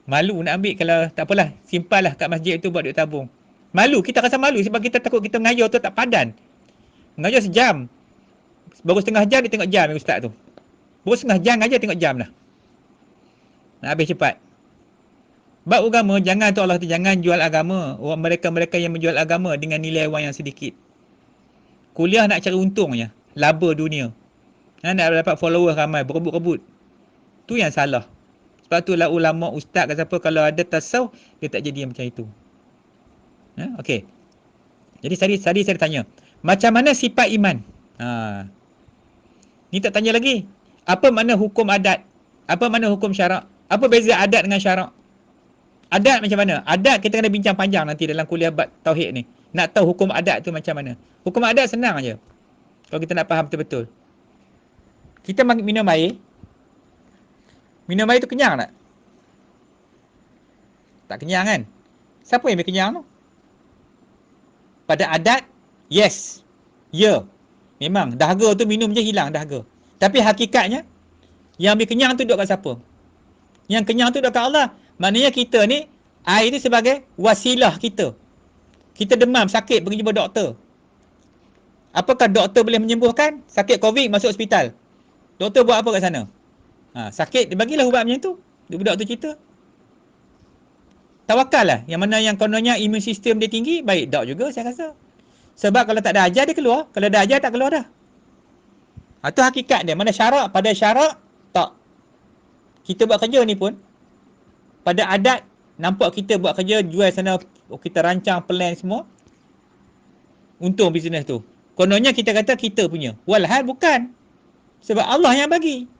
Malu nak ambil kalau tak apalah. Simpanlah kat masjid tu buat duit tabung. Malu, kita rasa malu sebab kita takut kita mengajar tu tak padan. Mengajar sejam. Baru setengah jam dia tengok jam Ustaz tu. Baru setengah jam aja tengok jam dah. Nak habis cepat. Bab agama, jangan tu Allah tu jangan jual agama. Orang mereka yang menjual agama dengan nilai wang yang sedikit. Kuliah nak cari untungnya. Laba dunia. Nak dapat follower ramai, berebut-rebut. Tu yang salah. Sebab tu lah ulama, ustaz ke siapa, kalau ada tasawuf, dia tak jadi macam itu. Okey. Jadi tadi saya tanya, macam mana sifat iman? Ni tak tanya lagi. Apa makna hukum adat? Apa makna hukum syarak? Apa beza adat dengan syarak? Adat macam mana? Adat kita kena bincang panjang nanti dalam kuliah bab tauhid ni. Nak tahu hukum adat tu macam mana. Hukum adat senang aja. Kalau kita nak faham betul-betul. Kita minum air. Minum air tu kenyang tak? Tak kenyang kan? Siapa yang ambil kenyang tu? Pada adat, yes. Ya. Memang. Dahaga tu minum je hilang dahaga. Tapi hakikatnya, yang ambil kenyang tu duduk kat siapa? Yang kenyang tu duduk kat Allah. Maknanya kita ni, air ni sebagai wasilah kita. Kita demam, sakit, pergi jumpa doktor. Apakah doktor boleh menyembuhkan? Sakit COVID, masuk hospital. Doktor buat apa kat sana? Sakit, dia bagilah ubat macam tu. Doktor cerita. Tawakal lah. Yang mana yang kononnya imun sistem dia tinggi, baik dok juga saya rasa. Sebab kalau tak ada ajar dia keluar. Kalau ada ajar tak keluar dah. Itu hakikat dia. Mana syarak? Pada syarak, tak. Kita buat kerja ni pun, pada adat, nampak kita buat kerja, jual sana, kita rancang plan semua. Untung bisnes tu. Kononnya kita kata kita punya. Walhal bukan. Sebab Allah yang bagi.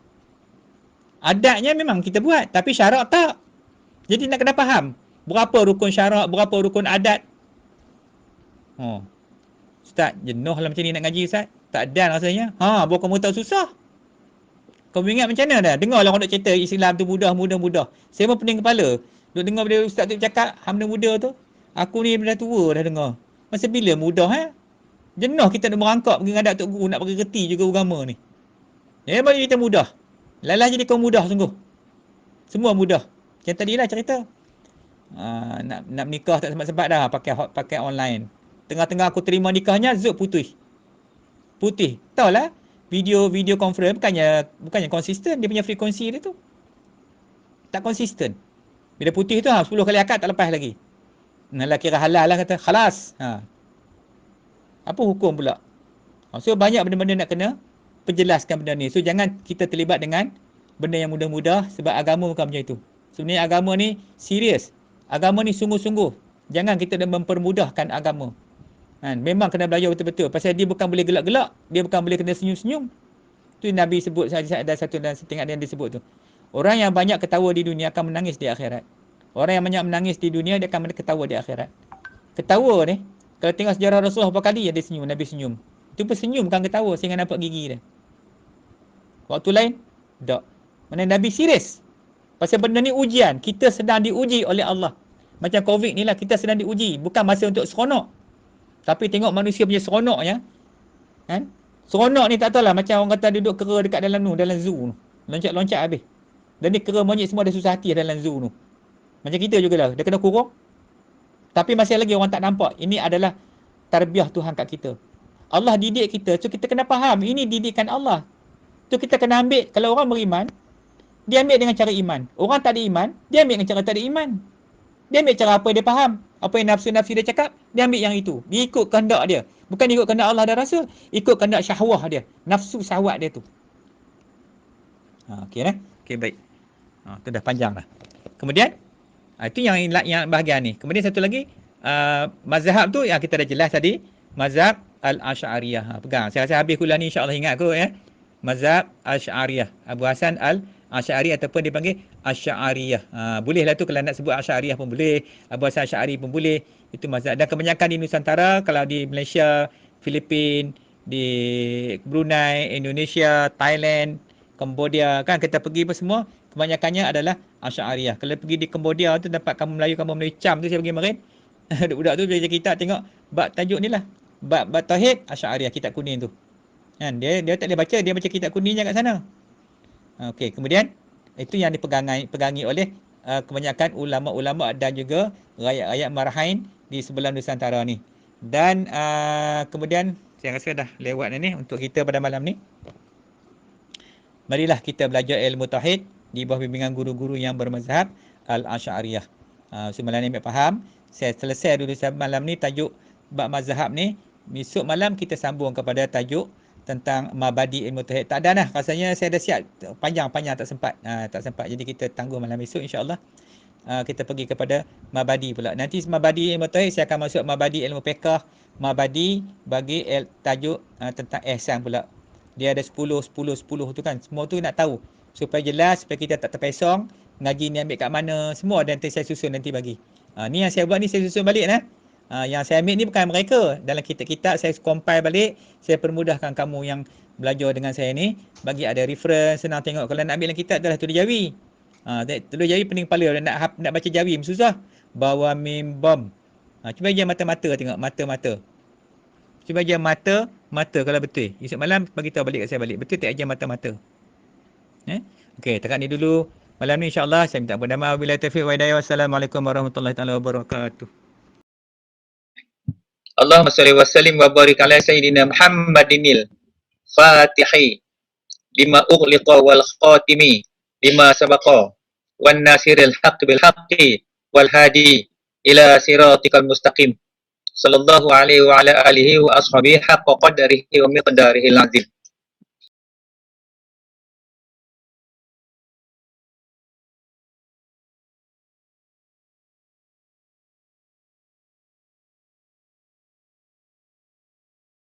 Adatnya memang kita buat. Tapi syarak tak. Jadi nak kena faham. Berapa rukun syarak, berapa rukun adat. Ustaz, jenuh lah macam ni nak ngaji Ustaz. Tak dan rasanya. Baru kamu tahu susah. Kamu ingat macam mana dah? Dengarlah orang nak cerita Islam tu mudah. Saya pun pening kepala. Duk dengar bila Ustaz tu cakap hamda muda tu. Aku ni dah tua dah dengar. Masa bila mudah Jenuh kita nak merangkak pergi ngadak Tok Guru nak pergi reti juga agama ni. Baru kita mudah. Lalah jadi kau mudah sungguh. Semua mudah. Macam tadilah cerita. Nak menikah tak sempat-sempat dah pakai online. Tengah-tengah aku terima nikahnya zut putih. Tahu lah video conference bukannya konsisten dia punya frekuensi dia tu. Tak konsisten. Bila putih tu 10 kali akad tak lepas lagi. Nalah kira halal lah kata khalas. Apa hukum pula? So banyak benda-benda nak kena penjelaskan benda ni. So jangan kita terlibat dengan benda yang mudah-mudah sebab agama bukan macam itu. Sebenarnya agama ni serius. Agama ni sungguh-sungguh. Jangan kita mempermudahkan agama. Memang kena belajar betul-betul. Pasal dia bukan boleh gelak-gelak. Dia bukan boleh kena senyum-senyum. Tu Nabi sebut, ada satu dan setengah yang disebut tu. Orang yang banyak ketawa di dunia akan menangis di akhirat. Orang yang banyak menangis di dunia, dia akan ketawa di akhirat. Ketawa ni, kalau tengok sejarah Rasulullah berapa kali dia senyum, Nabi senyum. Itu pun senyum bukan ketawa sehingga nampak gigi dia. Waktu lain, tak. Mana Nabi serius. Pasal benda ni ujian. Kita sedang diuji oleh Allah. Macam COVID ni lah, kita sedang diuji. Bukan masa untuk seronok. Tapi tengok manusia punya seronoknya. Kan? Seronok ni tak tahulah, macam orang kata duduk kera dekat dalam zoo tu. Loncat-loncat habis. Dan ni kera monyet semua ada susah hati dalam zoo tu. Macam kita jugalah, dia kena kurung. Tapi masih lagi orang tak nampak. Ini adalah tarbiyah Tuhan kat kita. Allah didik kita, so kita kena faham. Ini didikan Allah. So kita kena ambil, kalau orang beriman, dia ambil dengan cara iman. Orang tak ada iman, dia ambil dengan cara tak ada iman. Dia ambil cara apa yang dia faham. Apa yang nafsu-nafsu dia cakap, dia ambil yang itu. Dia ikut kehendak dia. Bukan ikut kehendak Allah dan Rasul, ikut kehendak syahwah dia. Nafsu syahwat dia tu. Okey dah. Okey, baik. Tu dah panjang dah. Kemudian, itu yang bahagian ni. Kemudian satu lagi, mazhab tu yang kita dah jelas tadi. Mazhab Al-Asy'ariyah. Pegang. Saya rasa habis kuliah ni insya-Allah ingat kot ya. Mazhab Asy'ariyah. Abu Hasan Al-Asy'ari ataupun dipanggil Asy'ariyah. Bolehlah tu kalau nak sebut Asy'ariyah pun boleh, Abu Hasan Asy'ari pun boleh. Itu mazhab. Dan kebanyakan di Nusantara, kalau di Malaysia, Filipin, di Brunei, Indonesia, Thailand, Cambodia, kan kita pergi apa semua, kebanyakannya adalah Asy'ariyah. Kalau pergi di Cambodia tu dapat kamu Melayu Cam tu saya pergi kemarin. Budak tu bila kita tengok bab tajuk ni lah. Bab tauhid Asy'ariyah, kitab kuning tu. Kan dia tak boleh baca, dia baca kitab kuning je kat sana. Okey, kemudian itu yang dipegangi oleh kebanyakan ulama-ulama dan juga rakyat-rakyat Marahin di sebelah Nusantara ni. Dan kemudian saya rasa dah lewat ni untuk kita pada malam ni. Marilah kita belajar ilmu tauhid di bawah bimbingan guru-guru yang bermazhab Al-Asy'ariyah. So malam ni faham. Saya selesai dulu malam ni tajuk bab mazhab ni. Besok malam kita sambung kepada tajuk tentang mabadi ilmu tauhid. Tak ada dah, rasanya saya dah siap panjang-panjang tak sempat. Jadi kita tangguh malam esok insya-Allah. Kita pergi kepada mabadi pula. Nanti mabadi ilmu tauhid saya akan masuk mabadi ilmu fiqh, mabadi bagi tajuk tentang ihsan pula. Dia ada 10 tu kan. Semua tu nak tahu supaya jelas, supaya kita tak terpesong ngaji ni ambil kat mana, semua nanti saya susun nanti bagi. Ni yang saya buat ni saya susun balik nah. Yang saya ambil ni bukan mereka. Dalam kitab-kitab saya compile balik. Saya permudahkan kamu yang belajar dengan saya ni. Bagi ada reference, senang tengok. Kalau nak ambil dalam kitab adalah tulis Jawi. Tulis Jawi pening kepala. Nak baca Jawi susah. Bawa mim bom. Cuba aja mata-mata tengok. Mata-mata. Cuba aja mata kalau betul. Esok malam bagi tahu balik kat saya balik. Betul tak aja mata-mata? Okey, takat ni dulu. Malam ni insya-Allah saya minta ampun dan maaf. Wabillahi taufiq wa hidayah. Wassalamualaikum warahmatullahi taala wabarakatuh. Allahumma shalli wa sallim wa barik ala sayyidina Muhammadinil Fatihi lima ughliqa wal khatimi lima sabaqa wan nasiril haqq bil haqqi wal hadi ila siratikal mustaqim sallallahu alaihi wa ala alihi wa ashabihi haqqa qadarihi wa miqdarihi al-azim.